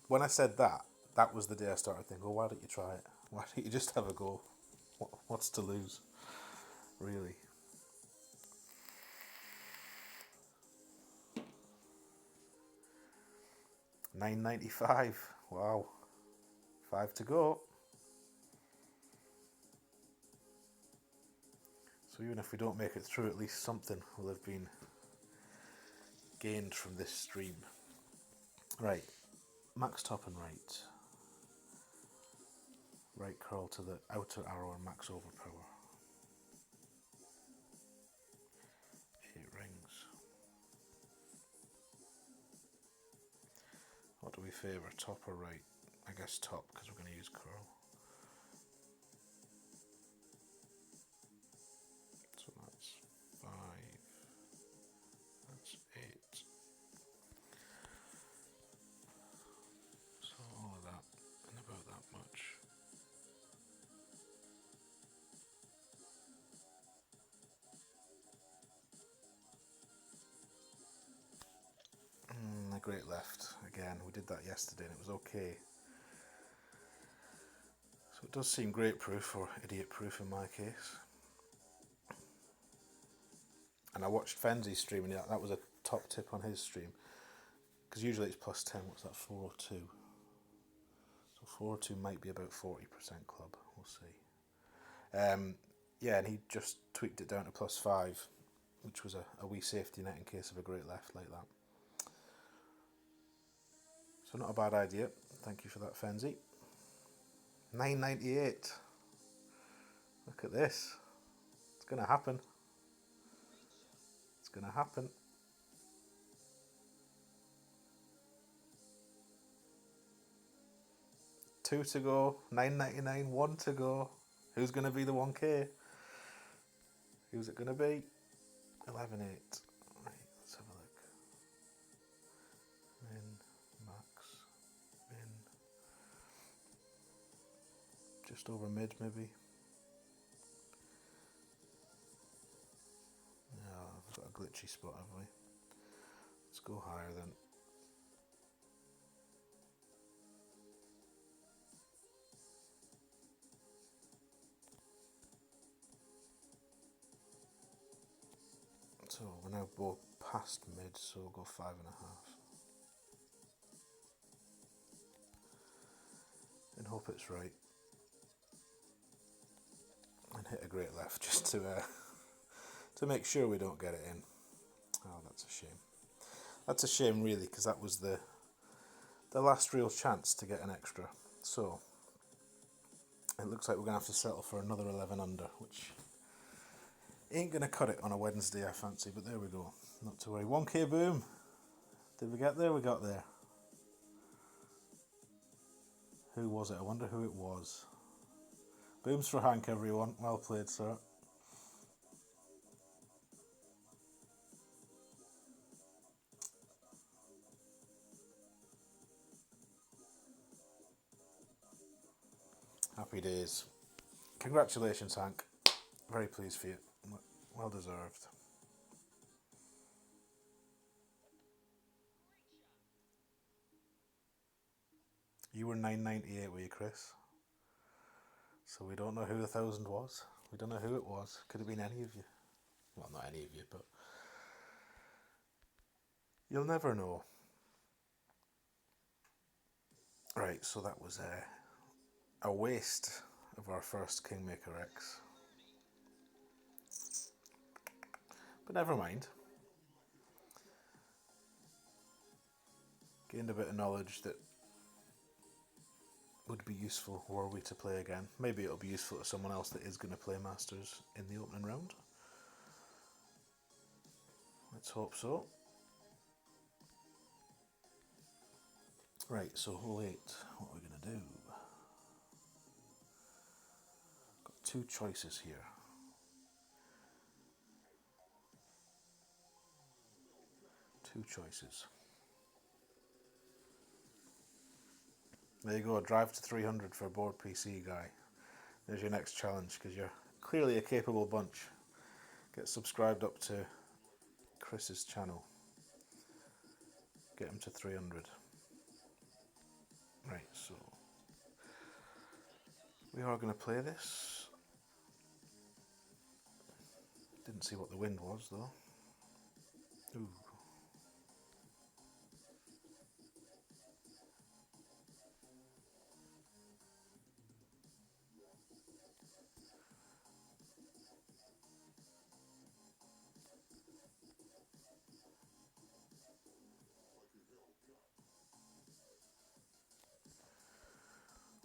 when I said that was the day I started thinking, oh, why don't you try it? Why don't you just have a go? What's to lose, really? $9.95. Wow. 5 to go. So even if we don't make it through, at least something will have been gained from this stream. Right. Max top and right. Right curl to the outer arrow and max overpower. favour, top or right? I guess top, because we're going to use curl. So that's 5, that's 8. So all of that, and about that much. A great left, again, we did that yesterday and it was okay. So it does seem great proof, or idiot proof in my case. And I watched Fenzi's stream, and that was a top tip on his stream. Because usually it's plus 10, what's that, 402? So 402 might be about 40% club, we'll see. Yeah, and he just tweaked it down to plus 5, which was a wee safety net in case of a great left like that. So not a bad idea. Thank you for that, Fenzi. 998. Look at this. It's going to happen. It's going to happen. Two to go. 999. One to go. Who's going to be the 1K? Who's it going to be? 11.8. Right, let's have a look. Min, max, min. Just over mid, maybe. No, we've got a glitchy spot, have we? Let's go higher then. So we're now both past mid, so we'll go 5.5. And hope it's right. And hit a great left just to make sure we don't get it in. Oh, that's a shame. That's a shame, really, because that was the last real chance to get an extra. So it looks like we're going to have to settle for another 11 under, which ain't going to cut it on a Wednesday, I fancy, but there we go. Not to worry. 1K boom. Did we get there? We got there. Who was it? I wonder who it was. Booms for Hank, everyone. Well played, sir. Happy days. Congratulations, Hank. Very pleased for you. Well deserved. You were 998, were you, Chris? So we don't know who the 1,000 was. We don't know who it was. Could have been any of you. Well, not any of you, but you'll never know. Right, so that was a waste of our first Kingmaker X. But never mind. Gained a bit of knowledge that would be useful were we to play again. Maybe it'll be useful to someone else that is going to play Masters in the opening round. Let's hope so. Right, so hole 8, what are we going to do? Got two choices here. Two choices. There you go, drive to 300 for a board PC guy. There's your next challenge, because you're clearly a capable bunch. Get subscribed up to Chris's channel. Get him to 300. Right, so we are going to play this. Didn't see what the wind was though. Ooh.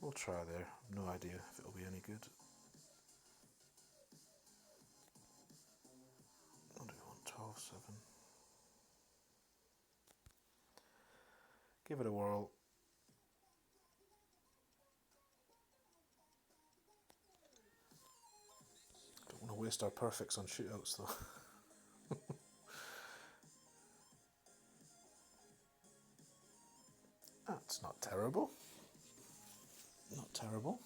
We'll try there. No idea if it'll be any good. What do we want? 12.7. Give it a whirl. missed our perfects on shootouts though. That's not terrible. Not terrible.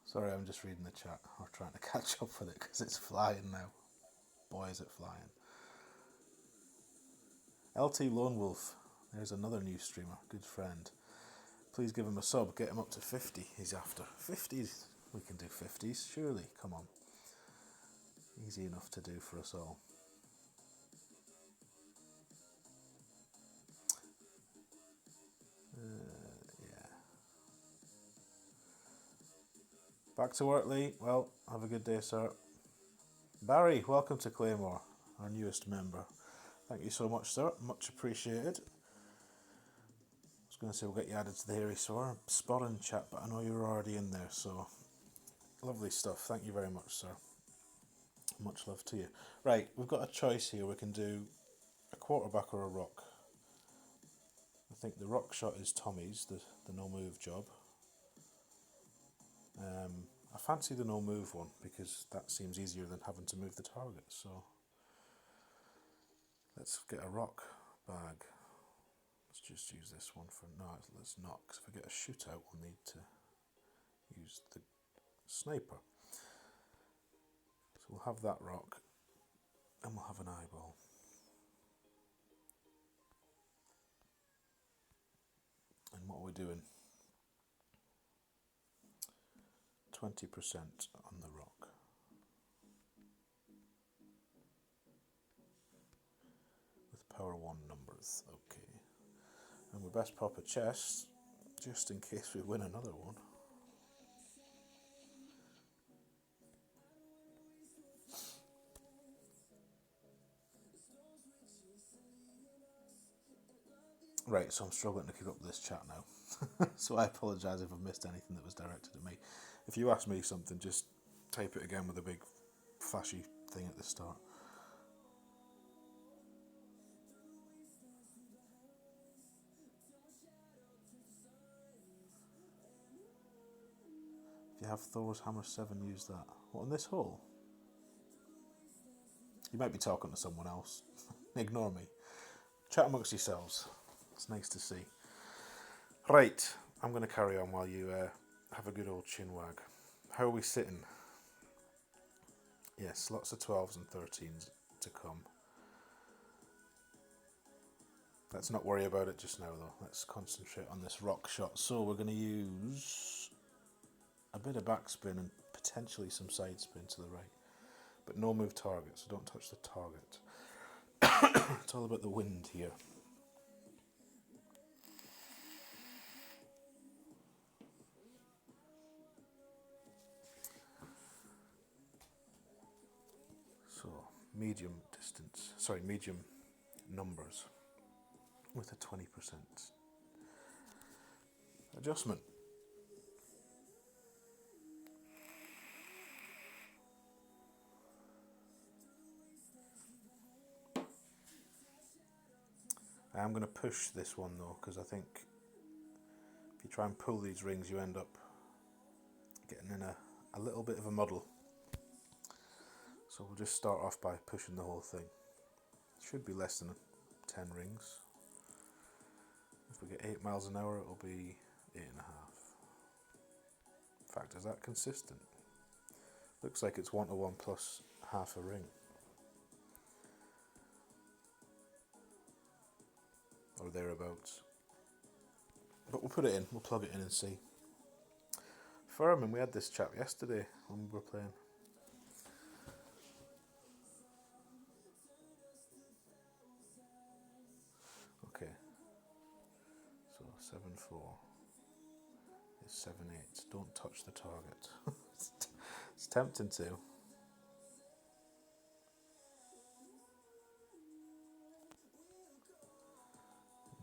Sorry, I'm just reading the chat. I'm trying to catch up with it because it's flying now. Boy, is it flying. LT Lone Wolf. There's another new streamer. Good friend. Please give him a sub. Get him up to 50 he's after. 50s. We can do 50s, surely. Come on. Easy enough to do for us all. Yeah. Back to work, Lee. Well, have a good day, sir. Barry, welcome to Claymore, our newest member. Thank you so much, sir. Much appreciated. I was going to say we'll get you added to the Hairy Spot in chat, but I know you're already in there, so lovely stuff. Thank you very much, sir. Much love to you. Right, we've got a choice here. We can do a quarterback or a rock. I think the rock shot is Tommy's, the no move job. I fancy the no move one because that seems easier than having to move the target. So let's get a rock bag. Let's just use this one for no. Let's not, because if I get a shootout, we'll need to use the sniper. So we'll have that rock, and we'll have an eyeball. And what are we doing? 20% on the rock. With power 1 numbers, okay. And we best pop a chest, just in case we win another one. Right, so I'm struggling to keep up with this chat now. So I apologise if I've missed anything that was directed at me. If you ask me something, just type it again with a big flashy thing at the start. If you have Thor's Hammer 7, use that. What, on this hole? You might be talking to someone else. Ignore me. Chat amongst yourselves. It's nice to see. Right, I'm going to carry on while you have a good old chin wag. How are we sitting? Yes, lots of 12s and 13s to come. Let's not worry about it just now though. Let's concentrate on this rock shot. So we're going to use a bit of backspin and potentially some side spin to the right. But no move target, so don't touch the target. It's all about the wind here. So medium numbers with a 20% adjustment. I'm going to push this one though, because I think if you try and pull these rings you end up getting in a little bit of a muddle. So we'll just start off by pushing the whole thing. Should be less than 10 rings. If we get 8 miles an hour, it'll be 8.5. In fact, is that consistent? Looks like it's 1-to-1 plus half a ring. Or thereabouts. But we'll put it in, we'll plug it in and see. Furman, we had this chat yesterday when we were playing. Okay. So 7-4 is 7-8. Don't touch the target. It's tempting to.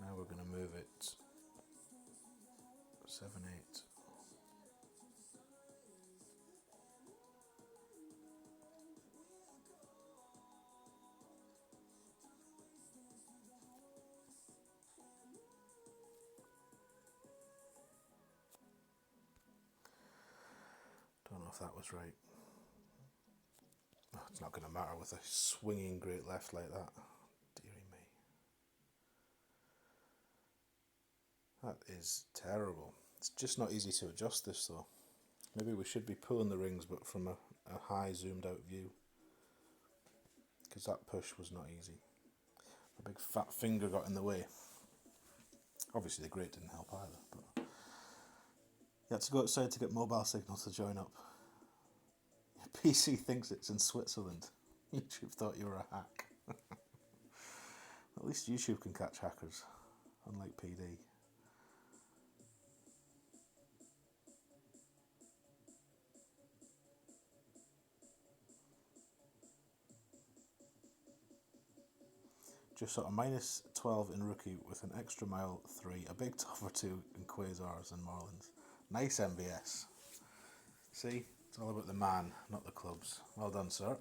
Now we're going to move it 7-8. if that was right. Oh, it's not going to matter with a swinging great left like that. Dearie me. That is terrible. It's just not easy to adjust this though. Maybe we should be pulling the rings, but from a high zoomed out view. Because that push was not easy. A big fat finger got in the way. Obviously the grate didn't help either, but you had to go outside to get mobile signal to join up. Your PC thinks it's in Switzerland. YouTube thought you were a hack. At least YouTube can catch hackers, unlike PD. Just sort of minus 12 in rookie with an extra mile 3, a big top or 2 in Quasars and Marlins. Nice MVS. See, it's all about the man, not the clubs. Well done, sir.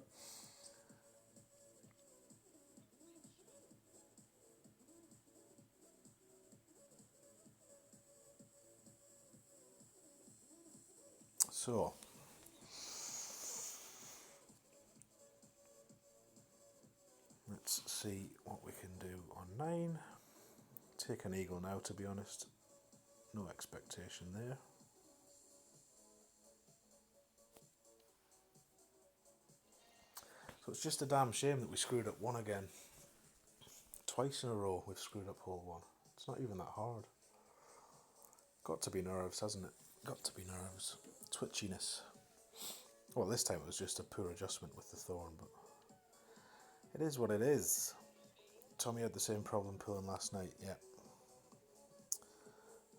So, let's see what we can do on 9. Take an eagle now, to be honest. No expectation there. So it's just a damn shame that we screwed up 1 again. Twice in a row we've screwed up hole 1. It's not even that hard. Got to be nerves, hasn't it? Got to be nerves. Twitchiness. Well, this time it was just a poor adjustment with the thorn, but it is what it is. Tommy had the same problem pulling last night, yeah.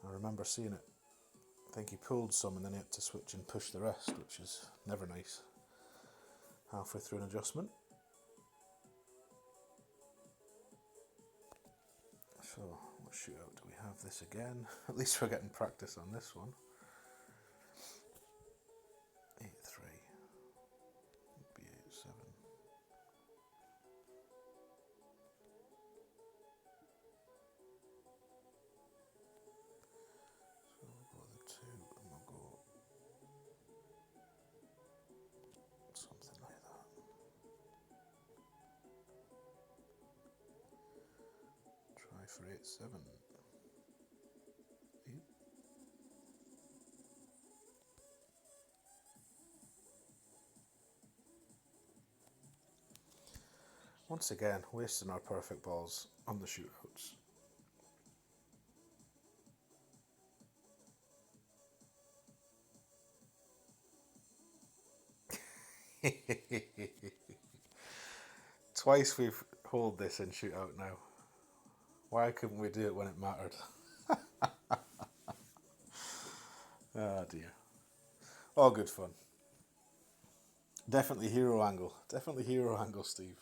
I remember seeing it. I think he pulled some and then he had to switch and push the rest, which is never nice. Halfway through an adjustment. So, what shootout do we have this again? At least we're getting practice on this one. 8-3. Be 8-7. So we'll go the 2 and we'll go something like that. Try for 8-7. Once again, wasting our perfect balls on the shootouts. Twice we've holed this in shootout now. Why couldn't we do it when it mattered? Oh dear. All good fun. Definitely hero angle. Definitely hero angle, Steve.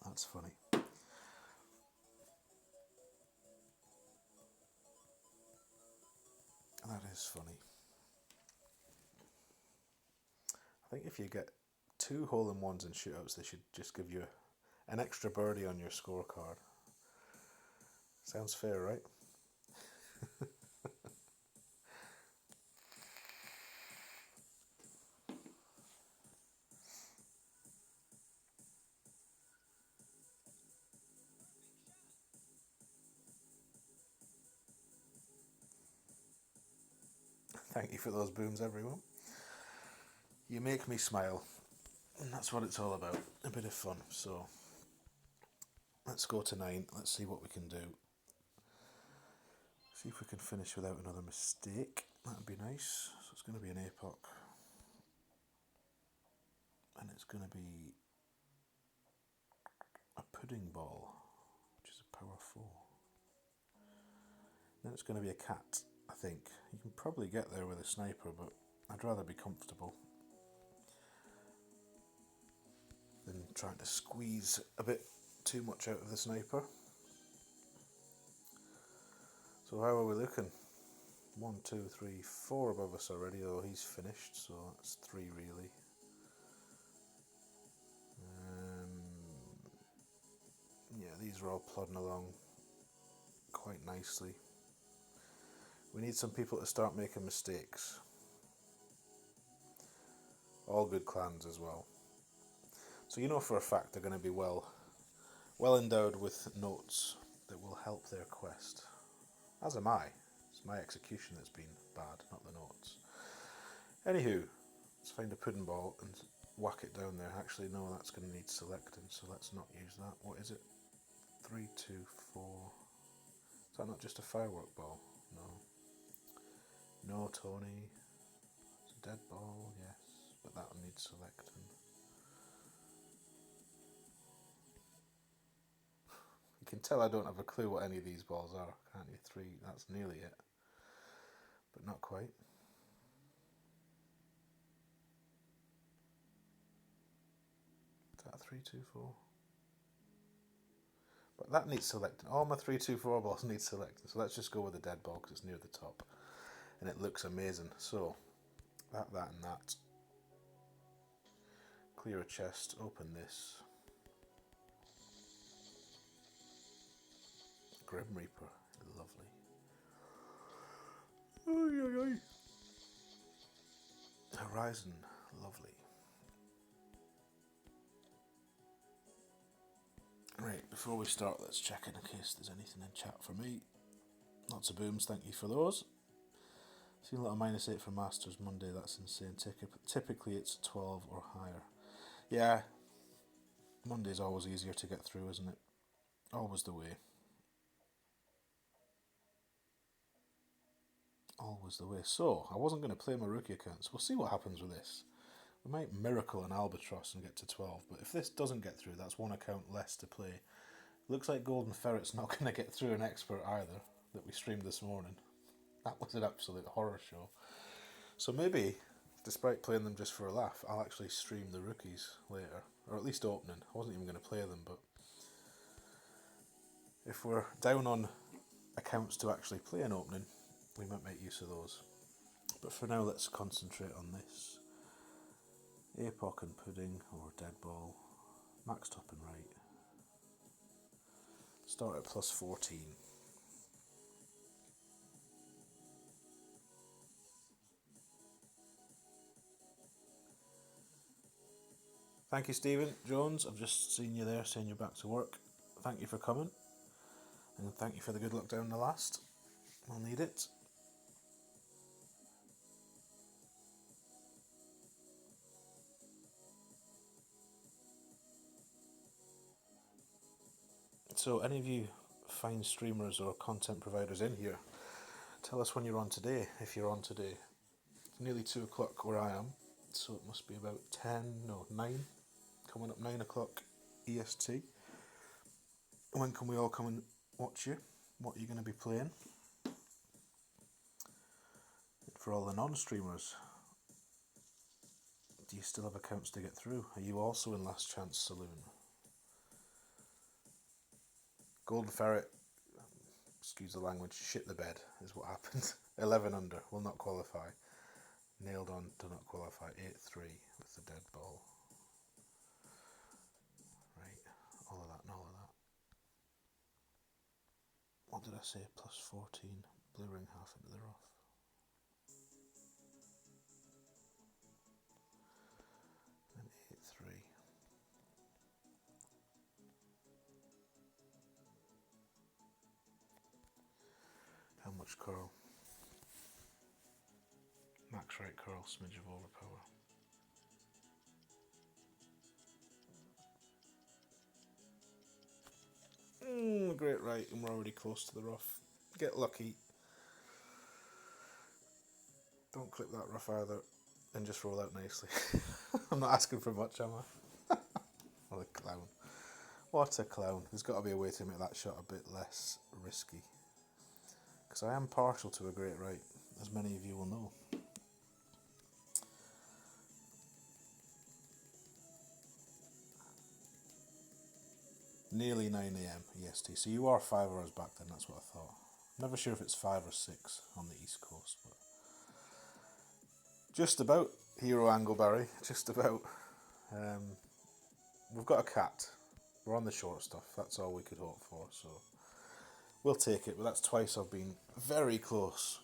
That's funny. That is funny. I think if you get 2 hole-in-ones in shootouts, they should just give you an extra birdie on your scorecard. Sounds fair, right? Thank you for those booms, everyone. You make me smile, and that's what it's all about. A bit of fun. So let's go to 9. Let's see what we can do. See if we can finish without another mistake. That'd be nice. So it's going to be an APOC, and it's going to be a pudding ball, which is a power 4. Then it's going to be a cat, I think. You can probably get there with a sniper, but I'd rather be comfortable than trying to squeeze a bit too much out of the sniper. So how are we looking? 1, 2, 3, 4 above us already, though he's finished, so that's 3 really. Yeah, these are all plodding along quite nicely. We need some people to start making mistakes. All good clans as well. So you know for a fact they're going to be well endowed with notes that will help their quest. As am I. It's my execution that's been bad, not the notes. Anywho, let's find a pudding ball and whack it down there. Actually, no, that's going to need selecting, so let's not use that. What is it? 3, 2, 4. Is that not just a firework ball? No. No, Tony. It's a dead ball, yes, but that needs selecting. You can tell I don't have a clue what any of these balls are, can't you? 3, that's nearly it, but not quite. Is that 3, 2, 4? But that needs selecting. All my 3, 2, 4 balls need selecting, so let's just go with the dead ball because it's near the top and it looks amazing. So that and that. Clear a chest, open this. Grim Reaper, lovely. Oy, oy, oy. Horizon, lovely. Right, before we start, let's check in case there's anything in chat for me. Lots of booms, thank you for those. Seen a lot of -8 for Masters Monday, that's insane. Typically it's 12 or higher. Yeah, Monday's always easier to get through, isn't it? Always the way. Always the way. So, I wasn't going to play my rookie accounts. We'll see what happens with this. We might miracle an Albatross and get to 12, but if this doesn't get through, that's one account less to play. Looks like Golden Ferret's not going to get through an expert either, that we streamed this morning. That was an absolute horror show. So maybe, despite playing them just for a laugh, I'll actually stream the rookies later, or at least opening. I wasn't even going to play them, but if we're down on accounts to actually play an opening, we might make use of those. But for now, let's concentrate on this. Apoc and Pudding, or Dead Ball. Maxed up and right. Start at +14. Thank you, Stephen Jones. I've just seen you there saying you're back to work. Thank you for coming. And thank you for the good luck down the last. I'll need it. So, any of you fine streamers or content providers in here, tell us when you're on today, if you're on today. It's nearly 2 o'clock where I am, so it must be about 9, coming up 9 o'clock EST. When can we all come and watch you? What are you going to be playing? And for all the non-streamers, do you still have accounts to get through? Are you also in Last Chance Saloon? Golden Ferret, excuse the language, shit the bed is what happened. 11 under, will not qualify. Nailed on, do not qualify. 8-3 with the dead ball. Right, all of that and all of that. What did I say? +14. Blue ring half into the rough. And 8-3. How much curl? Max right curl, smidge of overpower. Great right, and we're already close to the rough. Get lucky. Don't clip that rough either, and just roll out nicely. I'm not asking for much, am I? What a clown. What a clown. There's got to be a way to make that shot a bit less risky. Because I am partial to a great right, as many of you will know. Nearly 9 AM EST. So you are 5 hours back then, that's what I thought. I'm never sure if it's 5 or 6 on the East Coast, but just about, Hero Angleberry, just about. We've got a cat. We're on the short stuff, that's all we could hope for, so we'll take it. But that's twice I've been very close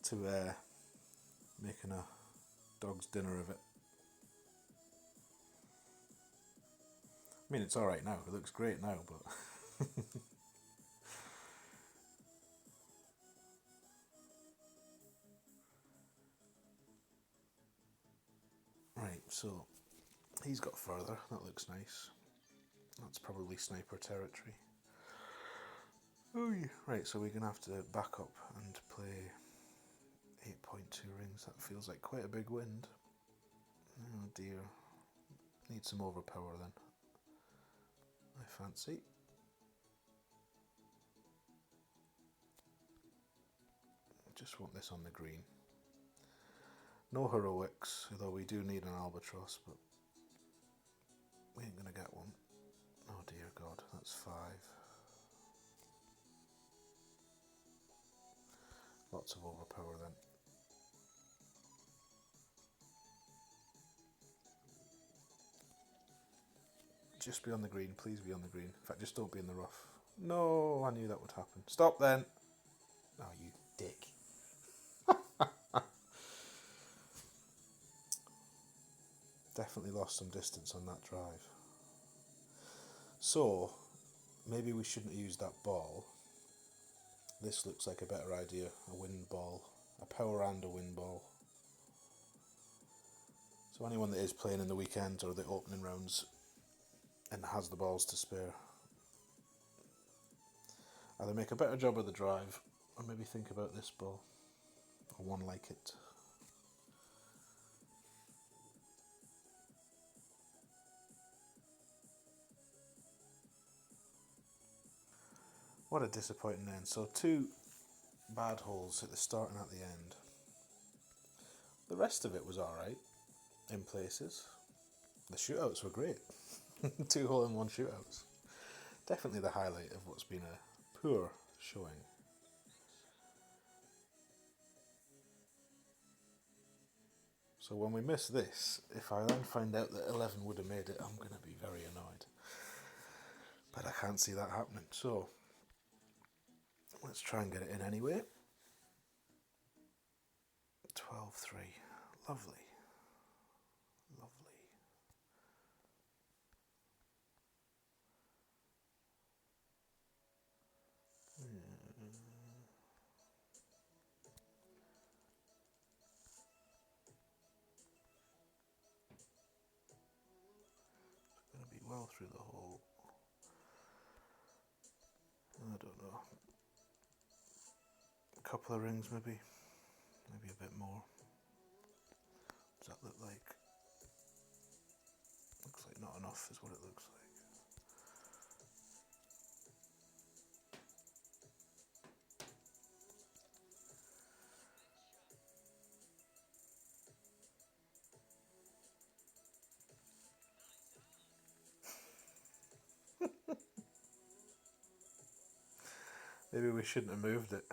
to making a dog's dinner of it. I mean, it's alright now, it looks great now, but right, so he's got further, that looks nice. That's probably sniper territory. Oh yeah. Right, so we're going to have to back up and play 8.2 rings. That feels like quite a big wind. Oh dear. Need some overpower then, I fancy. Just want this on the green. No heroics, although we do need an albatross, but we ain't going to get one. Oh dear God, that's 5. Lots of overpower then. Just be on the green, please be on the green. In fact, just don't be in the rough. No, I knew that would happen. Stop then! Oh, you dick. Definitely lost some distance on that drive. So, maybe we shouldn't use that ball. This looks like a better idea. A wind ball. A power and a wind ball. So anyone that is playing in the weekend or the opening rounds and has the balls to spare, either make a better job of the drive or maybe think about this ball or one like it. What a disappointing end. So 2 bad holes at the start and at the end. The rest of it was alright in places. The shootouts were great. 2 hole-in-one shootouts. Definitely the highlight of what's been a poor showing. So when we miss this, if I then find out that 11 would have made it, I'm going to be very annoyed. But I can't see that happening, so let's try and get it in anyway. 12-3. Lovely. Lovely. It's going to be well through the hole. I don't know. A couple of rings maybe. Maybe a bit more. Does that look like? Looks like not enough is what it looks like. Maybe we shouldn't have moved it.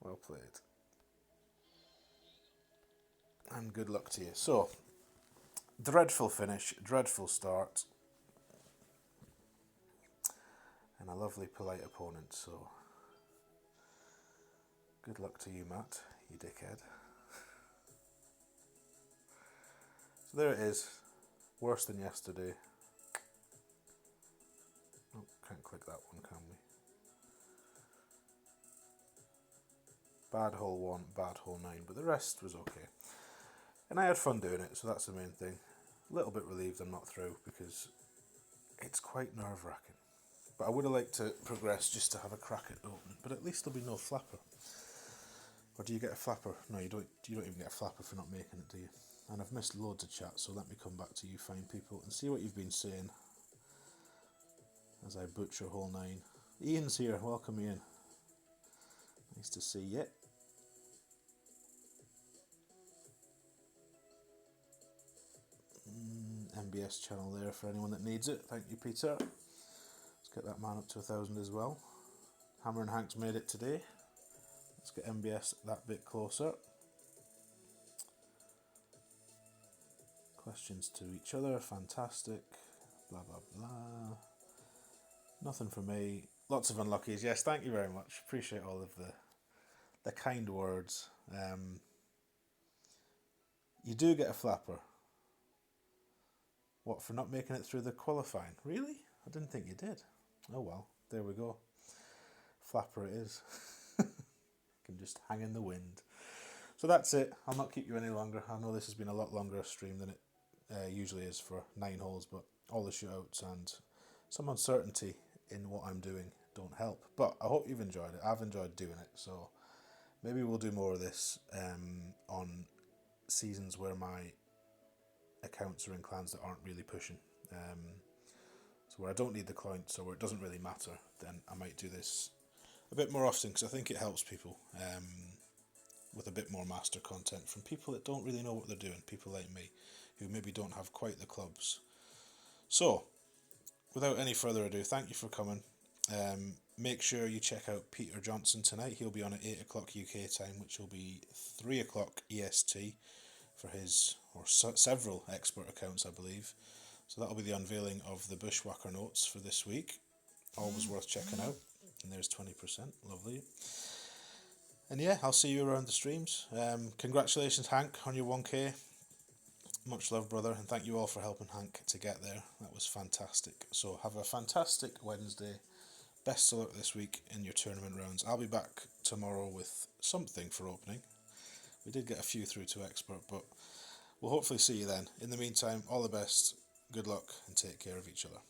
Well played. And good luck to you. So, dreadful finish, dreadful start. And a lovely polite opponent, so good luck to you, Matt, you dickhead. So there it is. Worse than yesterday. Oh, can't click that one, can we? Bad hole 1, bad hole 9, but the rest was okay. And I had fun doing it, so that's the main thing. A little bit relieved I'm not through because it's quite nerve-wracking. But I would have liked to progress just to have a crack at open, but at least there'll be no flapper. Or do you get a flapper? No, you don't even get a flapper for not making it, do you? And I've missed loads of chat, so let me come back to you fine people and see what you've been saying as I butcher hole 9. Ian's here, welcome Ian. Nice to see you. MBS channel there for anyone that needs it. Thank you, Peter. Let's get that man up to 1,000 as well. Hammer and Hank's made it today. Let's get MBS that bit closer. Questions to each other, fantastic. Blah blah blah. Nothing for me. Lots of unluckies. Yes, thank you very much. Appreciate all of the kind words. You do get a flapper. What, for not making it through the qualifying? Really? I didn't think you did. Oh well, there we go. Flapper it is. Can just hang in the wind. So that's it. I'll not keep you any longer. I know this has been a lot longer a stream than it usually is for 9 holes, but all the shootouts and some uncertainty in what I'm doing don't help. But I hope you've enjoyed it. I've enjoyed doing it, so maybe we'll do more of this on seasons where my accounts are in clans that aren't really pushing. So where I don't need the coins, or where it doesn't really matter, then I might do this a bit more often, because I think it helps people with a bit more master content from people that don't really know what they're doing, people like me, who maybe don't have quite the clubs. So, without any further ado, thank you for coming. Make sure you check out Peter Johnson tonight. He'll be on at 8 o'clock UK time, which will be 3 o'clock EST for his, or several expert accounts, I believe. So that'll be the unveiling of the Bushwhacker notes for this week. Always worth checking out. And there's 20%, lovely. And yeah, I'll see you around the streams. Congratulations, Hank, on your 1K. Much love, brother, and thank you all for helping Hank to get there. That was fantastic. So have a fantastic Wednesday. Best of luck this week in your tournament rounds. I'll be back tomorrow with something for opening. We did get a few through to expert, but we'll hopefully see you then. In the meantime, all the best, good luck, and take care of each other.